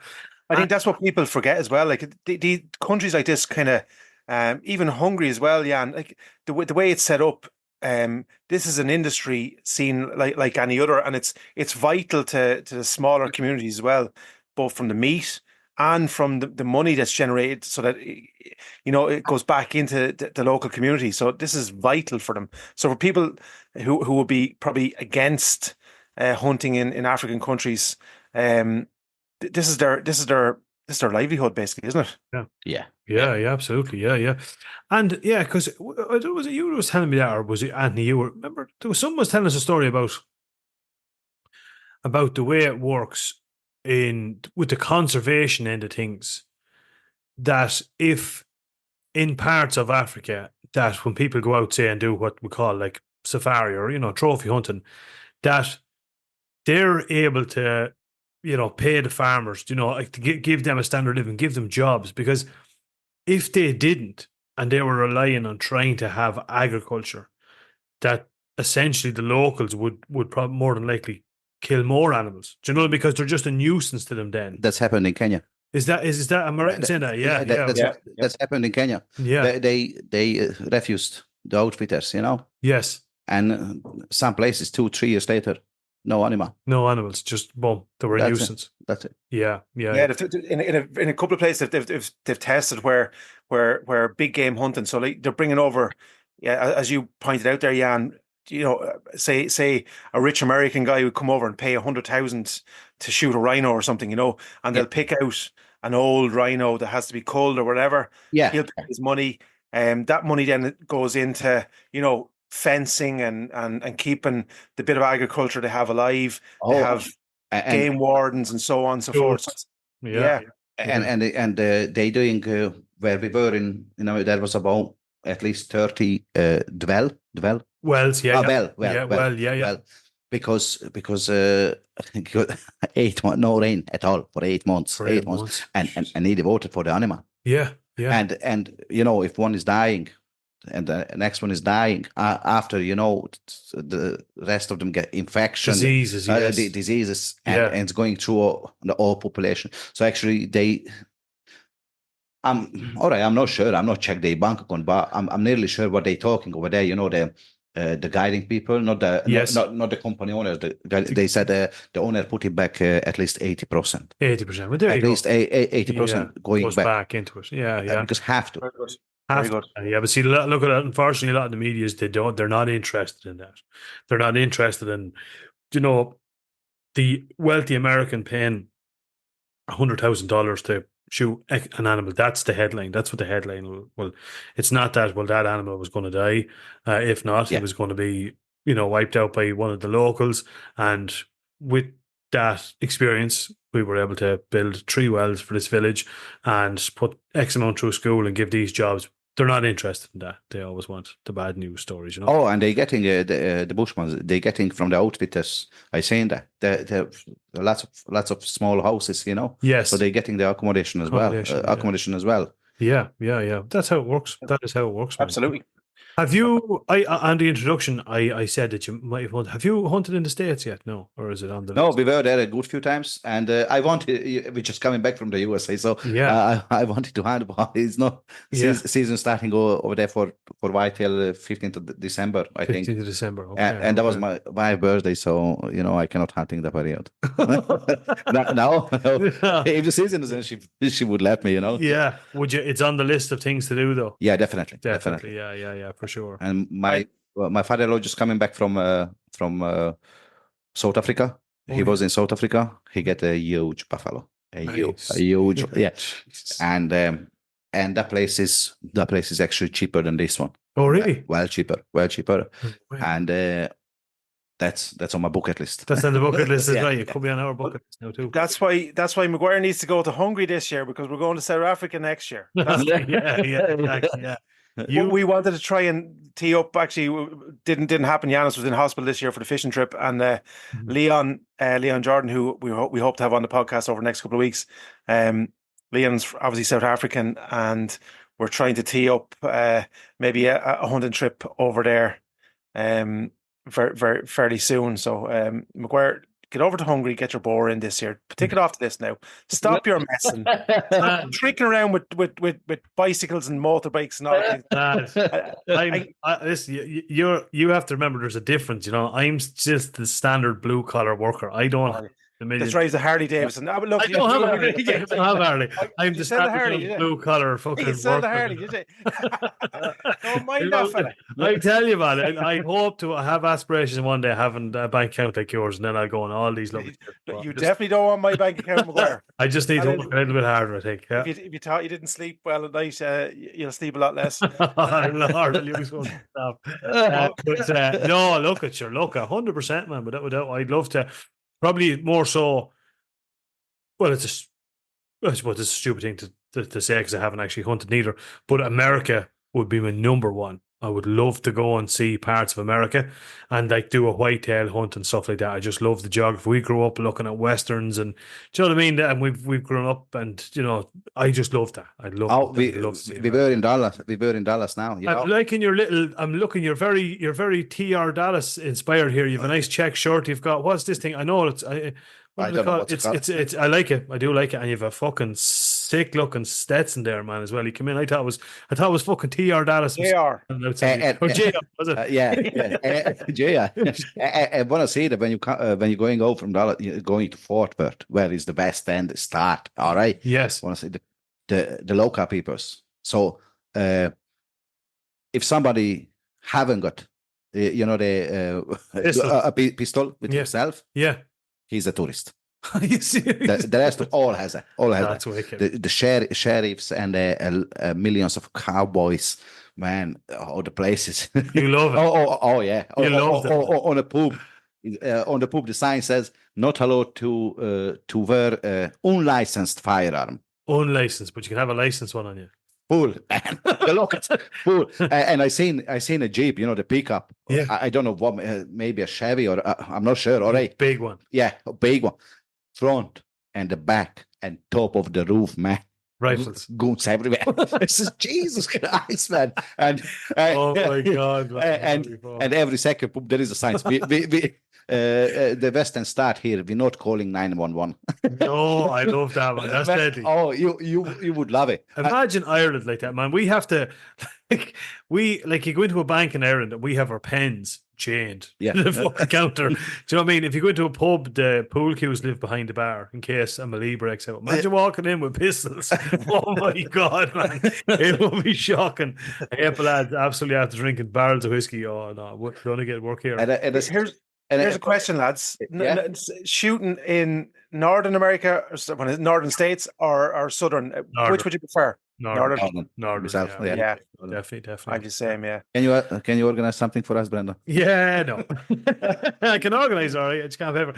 I think that's what people forget as well. Like the countries like this, kind of, even Hungary as well. Yeah, and like the way it's set up, this is an industry seen like any other, and it's vital to the smaller communities as well, both from the meat and from the money that's generated, so that it goes back into the local community. So this is vital for them. So for people who would be probably against hunting in African countries, this is their livelihood, basically, isn't it?
Yeah.
Yeah, absolutely. Yeah. And yeah, because was it you who was telling me that, or was it Anthony? You were, remember, there was someone was telling us a story about the way it works with the conservation end of things. That if in parts of Africa, that when people go out, say, and do what we call like safari or trophy hunting, that they're able to pay the farmers, like to give them a standard of living, give them jobs, because if they didn't and they were relying on trying to have agriculture, that essentially the locals would probably more than likely kill more animals. Do you know, because they're just a nuisance to them then.
That's happened in Kenya.
Is that am I right in saying that? Yeah.
That's happened in Kenya.
Yeah.
They refused the outfitters,
Yes.
and some places 2-3 years later, no animal.
No animals, just boom. They were a
That's
nuisance.
That's it.
Yeah.
In a couple of places they've tested where big game hunting. So like they're bringing over, as you pointed out there, Jan. Say a rich American guy would come over and pay 100,000 to shoot a rhino or something, and they'll pick out an old rhino that has to be culled or whatever.
Yeah,
he'll pay his money, that money then goes into fencing and keeping the bit of agriculture they have alive. They have game wardens and so on and so forth.
Yeah.
And they doing where we were in, there was about at least 30 dwell.
Wells, yeah.
Well, because I think 8 months, no rain at all for 8 months. For 8 months. And he devoted for the animal.
Yeah.
And if one is dying and the next one is dying after, the rest of them get infection,
diseases,
and it's going through the whole population. So actually all right, I'm not sure. I'm not checked their bank account, but I'm nearly sure what they're talking over there. The guiding people, not the company owners. They said the owner put it back at least 80%.
80%. Well, there
at least 80% going
goes back into it. Yeah.
Because have to.
Very good.
Yeah, but see, look at that. Unfortunately, a lot of the medias, they're not interested in that. They're not interested in, the wealthy American paying $100,000 to shoot an animal. That's the headline. That's what the headline will. It's not that, that animal was going to die. If not, it was going to be, wiped out by one of the locals. And with that experience, we were able to build 3 wells for this village and put X amount through school and give these jobs. They're not interested in that. They always want the bad news stories, Oh,
and they're getting the Bushmans. They're getting from the outfitters. I saying that there lots of small houses,
Yes.
So they're getting the accommodation as well.
Yeah. That's how it works. That is how it works.
Absolutely.
Have you? On the introduction, I said that you might have hunted. Have you hunted in the States yet? No, or is it on the?
No, we were there a good few times, and I wanted. We're just coming back from the USA, so I wanted to hunt, but it's not season starting over there for whitetail 15th of December, I think.
15th of December, okay,
and that was my birthday, so I cannot hunt in the period. no, if the season is in, she would let me,
Yeah, would you? It's on the list of things to do, though.
Yeah, definitely.
Yeah, for sure.
And my father-in-law just coming back from South Africa. He was in South Africa. He get a huge buffalo, a huge, yeah. And that place is actually cheaper than this one.
Oh, really?
Well cheaper. And that's on my bucket list.
That's on the bucket list as well. It could be on our bucket list now too.
That's why Maguire needs to go to Hungary this year, because we're going to South Africa next year.
Yeah.
We wanted to try and tee up. Actually, didn't happen. Janos was in hospital this year for the fishing trip, and Leon Jordan, who we hope to have on the podcast over the next couple of weeks. Leon's obviously South African, and we're trying to tee up maybe a hunting trip over there very, very fairly soon. So Maguire, get over to Hungary, get your boar in this year. Take it off to this now. Stop your messing. Stop tricking around with bicycles and motorbikes and all.
Listen, you have to remember there's a difference. I'm just the standard blue collar worker. I don't The
that
million.
drives a Harley Davidson. No, but look,
I don't have a Harley. I don't have a Harley. I'm
You
the
sell the Harley,
standard
did you?
blue collar fucking
You sell the
worker.
Harley, did you? Don't mind that fella.
I tell you, man, I hope to have aspirations one day having a bank account like yours, and then I'll go on all these lovely trips. Well,
You
just-
definitely don't want my bank account, McGuire.
I just need to
And
work a little bit harder, I think. Yeah.
If you thought you didn't sleep well at night, you'll sleep a lot less.
Lord, will you so stop. But no, look at your look, 100%, man. Without, I'd love to. Probably more so. Well, I suppose it's a stupid thing to say because I haven't actually hunted neither. But America would be my number one. I would love to go and see parts of America and like do a whitetail hunt and stuff like that. I just love the geography. We grew up looking at westerns, and do you know what I mean? And we've grown up, and you know, I just love that. I love.
Oh,
we love.
we were in Dallas. We were in Dallas now. You know?
I'm liking your little. I'm looking. You're very TR Dallas inspired here. You have a nice check shirt. You've got what's this thing? I know it's. What
I
do they
don't know
call
what's
it?
it called.
It's. I like it. I do like it. And you have a fucking sick looking Stetson there, man. As well. You come in. I thought it was fucking TR Dallas.
They are.
Or JR, was it?
Yeah. I want to say that when you're going over from Dallas, you're going to Fort Worth, where is the best end start. All right.
Yes.
I want to say the local peoples. So if somebody haven't got, a pistol with himself,
Yeah.
he's a tourist.
You see?
The rest of all has it. All has
That's
it.
wicked.
The sheriffs and millions of cowboys, man. Oh, the places.
You love it.
Oh yeah.
You love it.
On the pub, the sign says not allowed to wear unlicensed firearm.
Unlicensed, but you can have a licensed one on you.
Full. Look at full. And I seen a Jeep, the pickup.
Yeah.
I don't know what, maybe a Chevy or I'm not sure. All right.
Big one.
Yeah, a big one. Front and the back and top of the roof, man.
Rifles.
Guns everywhere. This is Jesus Christ, man. And
Oh my God.
and every second there is a sign. The Western start here. We're not calling 911.
No, I love that one. That's deadly.
Oh, you would love it.
Imagine Ireland like that, man. We have to, you go into a bank in Ireland and we have our pens chained to the fucking counter. Do you know what I mean? If you go into a pub, the pool cues live behind the bar in case a Malee breaks out. Imagine walking in with pistols. Oh my God, man. It will be shocking. A couple lads absolutely after drinking barrels of whiskey. Oh no, we're going to get work here.
Here's a question, lads. Shooting in Northern America, or Northern States, or Southern?
Northern.
Which would you prefer?
Northern.
Myself,
Yeah.
Definitely.
I'm the same, yeah.
Can you organize something for us, Brenda?
Yeah, no. I can organise, all right. I just can't pay for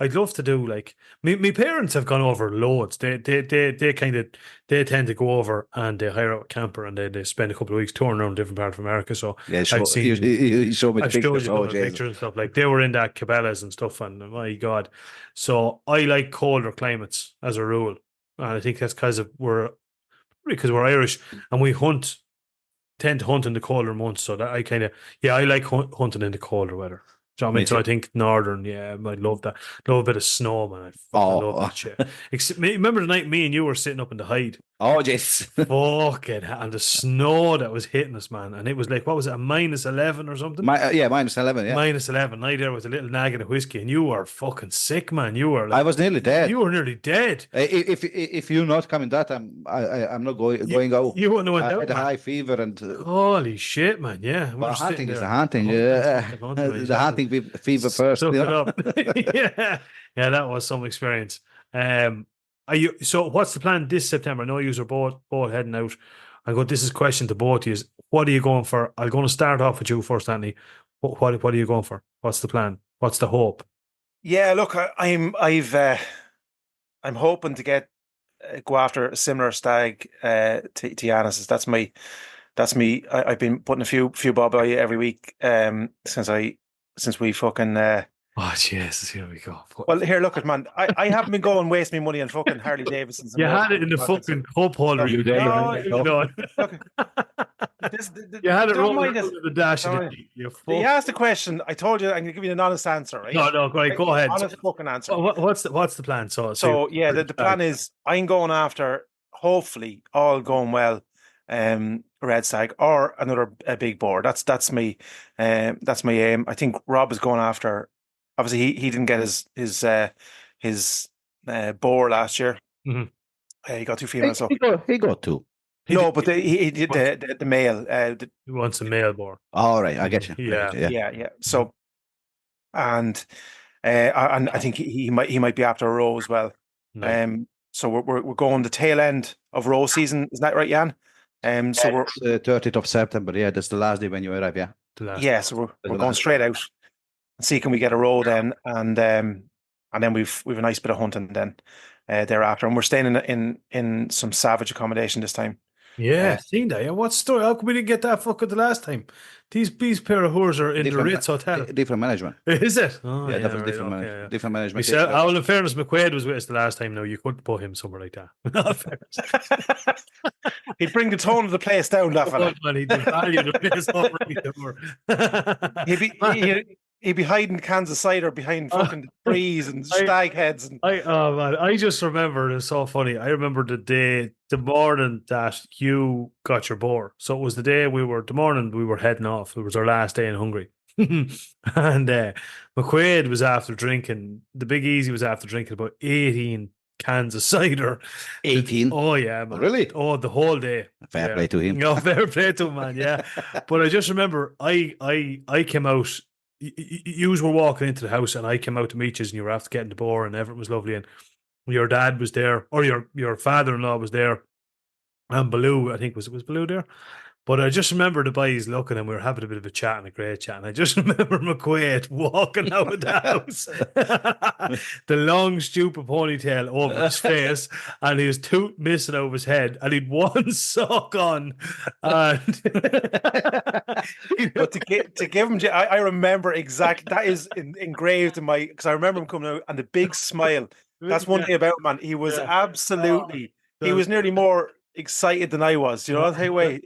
I'd love to do like my parents have gone over loads. They tend to go over and they hire out a camper and they spend a couple of weeks touring around different parts of America. So
Yeah,
I've seen
you showed me the
I've showed
pictures.
you
Oh,
pictures
Jesus.
and stuff. Like they were in that Cabela's and stuff, and my God. So I like colder climates as a rule. And I think that's because we're Irish and we tend to hunt in the colder months. So that I like hunting in the colder weather. Do you know what I mean? So I think northern, I'd love that. Love a bit of snow, man. I fucking love that shit. Remember the night me and you were sitting up in the Hyde?
Oh, jeez.
Fucking and the snow that was hitting us, man. And it was like, what was it, a -11 or something?
-11. Yeah,
-11. I there with a little nagging of whiskey, and you were fucking sick, man. You were.
I was nearly dead.
You were nearly dead.
If you're not coming, I'm not going out.
You wouldn't have went
I
out.
had a
Man.
high fever and.
Holy shit, man! Yeah, we
Well,
were sitting
hunting is
there.
the hunting. The hunting fever first.
Soak it up. yeah, that was some experience. So what's the plan this September? I know you are both heading out. This is a question to both of you. What are you going for? I'm going to start off with you first, Anthony. What are you going for? What's the plan? What's the hope?
Yeah, look, I'm hoping to go after a similar stag to Janos. That's me. I've been putting a few bob by every week since we fucking.
Oh Jesus! Here we go.
Well, here, look at man. I haven't been going wasting money on fucking Harley Davidsons.
You had it in the fucking cup holder. You did.
No,
You had it
don't
rolling
mind
under
it.
the dash.
You asked the question. I told you I'm going to give you an honest answer, right?
No, great. Go ahead.
Honest fucking answer.
What's the plan? So
the plan is I'm going after, hopefully all going well, red stag or another big boar. That's my aim. I think Rob is going after. Obviously, he didn't get his boar last year.
Mhm.
He got 2 females. So
He got 2.
no, but he did the male.
He wants a male boar.
All right, I get you.
Yeah.
Yeah. So, and I think he might be after a roe as well.
Nice.
So we're going the tail end of roe season. Isn't that right, Jan? So we're
30th of September. Yeah, that's the last day when you arrive. Yeah.
The last.
yeah. So we're
the
going
last-
straight out and see can we get a roe then, and then we've a nice bit of hunting then thereafter, and we're staying in some savage accommodation this time.
Yeah, seen that. Yeah, what story? How come we didn't get that fucker the last time? These pair of whores are in the Ritz Hotel.
Different management.
Is it? Oh,
Yeah, that was
right,
different,
okay,
management.
yeah.
Different management.
Myself, well, in fairness, McQuaid was with us the last time. No, you couldn't put him somewhere like that. Not fairness.
He'd bring the tone of the place down, that fella.
Well, he did value the place over me
He'd be hiding cans of cider behind fucking trees and stag heads. And
I just remember, it's so funny. I remember the morning that you got your boar. So it was the morning we were heading off. It was our last day in Hungary. And McQuaid was after drinking, the Big Easy was after drinking about 18 cans of cider.
18.
Oh, yeah, man.
Really?
Oh, the whole day.
Fair play to him.
No, fair play to him, man. Yeah. But I just remember I came out. You were walking into the house, and I came out to meet you, and you were after getting the boar, and everything was lovely. And your dad was there, or your father-in-law was there, and Baloo, I think was Baloo there. But I just remember the boys looking, and we were having a bit of a chat and a great chat. And I just remember McQuaid walking out of the house, the long, stupid ponytail over his face, and he was tooth missing over his head, and he'd one sock on. And
but to give him, I remember exactly that is engraved in my, because I remember him coming out and the big smile. That's one thing about him, man. He was absolutely, he was nearly more excited than I was. You know, I'll tell you way.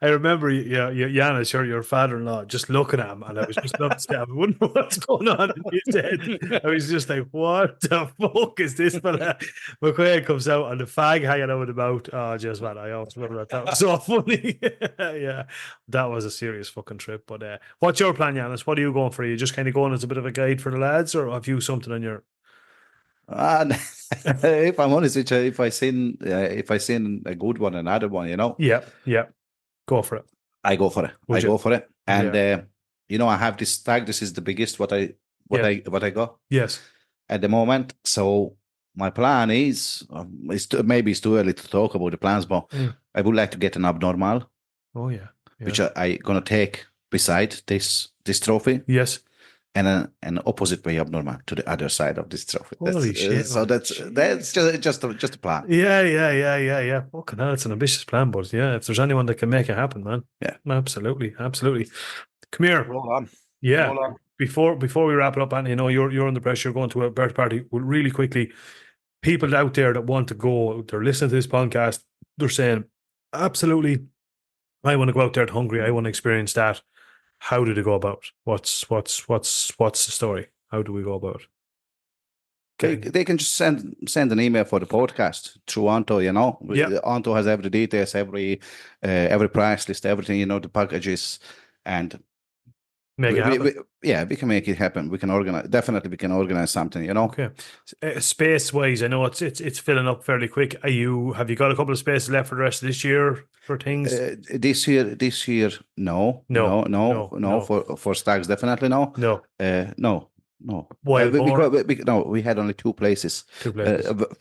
I remember, Janos, your father-in-law, just looking at him, and I was just upset. I wouldn't know what's going on in his head. I was just like, "What the fuck is this?" But McQuaid comes out and the fag hanging out of the mouth. Oh, just man, I always remember that. That was so funny. Yeah, that was a serious fucking trip. But what's your plan, Janos? What are you going for? Are you just kind of going as a bit of a guide for the lads, or have you something on your?
And if I'm honest, if I seen a good one, another one,
Yeah, go for it.
I go for it. Go for it. And I have this tag. This is the biggest what I got.
Yes.
At the moment. So my plan is, maybe it's too early to talk about the plans, but I would like to get an abnormal.
Oh yeah.
Which I gonna take beside this trophy.
Yes.
And an opposite way abnormal to the other side of this trophy.
Holy shit!
So that's just a plan.
Yeah. Fucking hell, it's an ambitious plan, but yeah, if there's anyone that can make it happen, man.
Yeah,
absolutely. Come here.
Roll on.
Yeah.
Roll on.
Before we wrap it up, and you're under pressure going to a birthday party. Well, really quickly, people out there that want to go, they're listening to this podcast. They're saying, absolutely, I want to go out there to Hungary. I want to experience that. How do they go about it? What's the story? How do we go about it?
They can just send an email for the podcast through Anto. Anto has every details, every price list, everything. The packages, and
make it happen.
We can make it happen. We can organize. Definitely, we can organize something.
Okay. Space wise, I know it's filling up fairly quick. Have you got a couple of spaces left for the rest of this year for things?
This year, no. For stags, definitely no. No. We had only two places.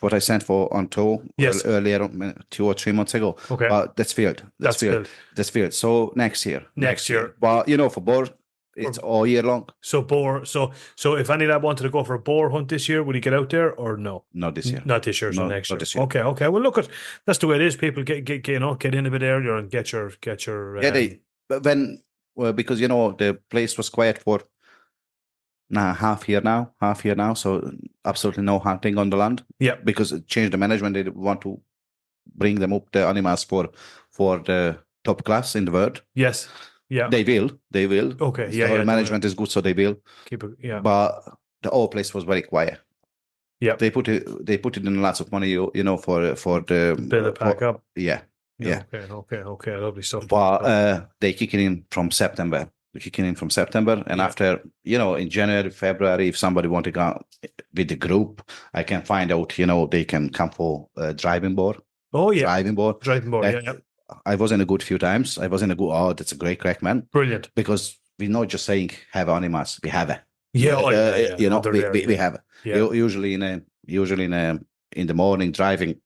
What I sent for on tour earlier, 2 or 3 months ago.
Okay,
that's filled. That's filled. So next year. But for boar, it's all year long.
So boar. So if any of that wanted to go for a boar hunt this year, would he get out there or no?
Not this year.
Not this year. So next year.
This year.
Okay. Well, look that's the way it is. People get in a bit earlier and get your.
Because the place was quiet for half year now. So absolutely no hunting on the land.
Yeah.
Because it changed the management. They want to bring them up the animals for the top class in the world.
Yes. Yeah.
They will.
Okay.
So the management is good, so they will.
Keep it. Yeah.
But the whole place was very quiet.
Yeah.
They put it in lots of money, for the
Build it back up.
Yeah.
Okay. Lovely stuff.
But they kick it in from September. They kick it in from September, and after in January, February, if somebody want to go with the group, I can find out. They can come for driving board.
Oh yeah,
driving board.
Driving board.
That-
Yeah.
I was in a good few times. I was in a good. Oh, that's a great crack, man.
Brilliant.
Because we're not just saying have animals. We have it.
Yeah.
We have it.
Yeah.
Usually in the morning driving.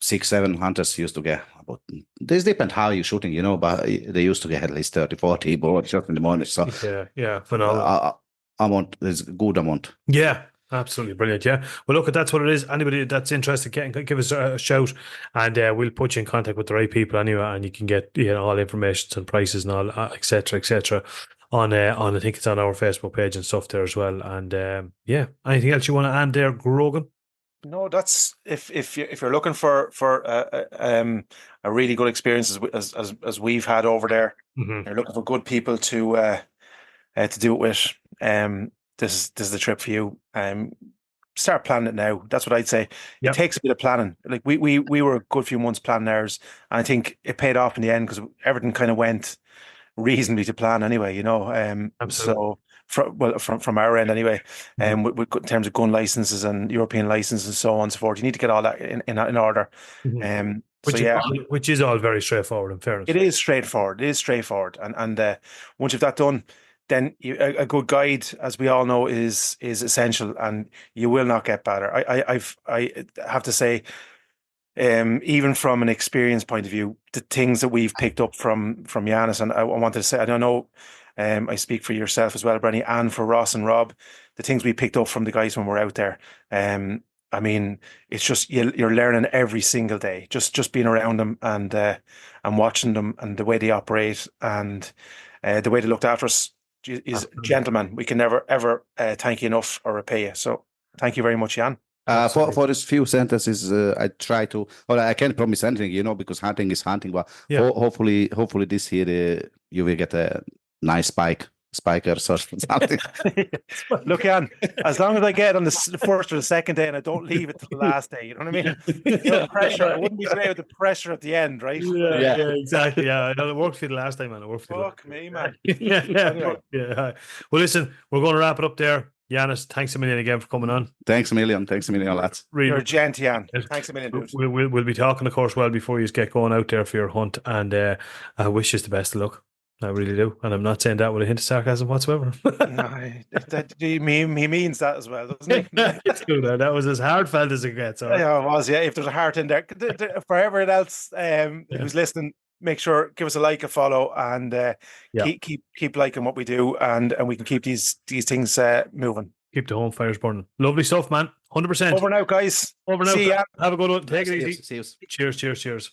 6-7 hunters used to get about. This depends how you're shooting, but they used to get at least 30-40 boards just in the morning. So
Yeah. Phenomenal.
amount is a good amount.
Yeah. Absolutely brilliant. Yeah. Well, look, that's what it is. Anybody that's interested, give us a shout, and we'll put you in contact with the right people anyway, and you can get all information and prices and all, etc. On I think it's on our Facebook page and stuff there as well. And anything else you want to add there, Grogan?
No, that's if you're looking for a really good experience as we've had over there.
Mm-hmm.
You're looking for good people to do it with. This is the trip for you. Start planning it now. That's what I'd say.
Yep.
It takes a bit of planning. Like we were a good few months planning ours, and I think it paid off in the end because everything kind of went reasonably to plan anyway.
Absolutely.
So from our end anyway, with in terms of gun licenses and European licenses and so on and so forth, you need to get all that in order.
Mm-hmm.
So
which is all very straightforward. In fairness,
it is straightforward. And once you've that done, then a good guide, as we all know, is essential, and you will not get better. I have to say, even from an experience point of view, the things that we've picked up from Janos, and I wanted to say, I don't know, I speak for yourself as well, Brenny, and for Ross and Rob, the things we picked up from the guys when we're out there. I mean, it's just you're learning every single day, just being around them and watching them and the way they operate and the way they looked after us is gentlemen. We can never ever thank you enough or repay you. So thank you very much, Jan.
For these few sentences, I try to. Well, I can't promise anything, because hunting is hunting. But hopefully this year you will get a nice spiker or something.
Look, Jan, as long as I get on the first or the second day and I don't leave it to the last day, you know what I mean? No pressure. I wouldn't be today with the pressure at the end, right?
Yeah, exactly. Yeah, I know it worked for you the last time, man. It worked for you.
Fuck me, man.
Yeah. Well, listen, we're going to wrap it up there. Janos, thanks a million again for coming on.
Thanks a million, lads.
You're a gent, Jan. Thanks a million, dude.
We'll be talking, of course, well before you get going out there for your hunt, and I wish you the best of luck. I really do, and I'm not saying that with a hint of sarcasm whatsoever.
No, he means that as well, doesn't he?
It's good. That was as heartfelt as it gets. Right?
Yeah, it was. Yeah, if there's a heart in there, for everyone else who's listening, make sure give us a like, a follow, and keep liking what we do, and we can keep these things moving.
Keep the home fires burning. Lovely stuff, man. 100%.
Over now, guys.
Over now.
See ya.
Have a good one. Take it easy.
See you.
Cheers.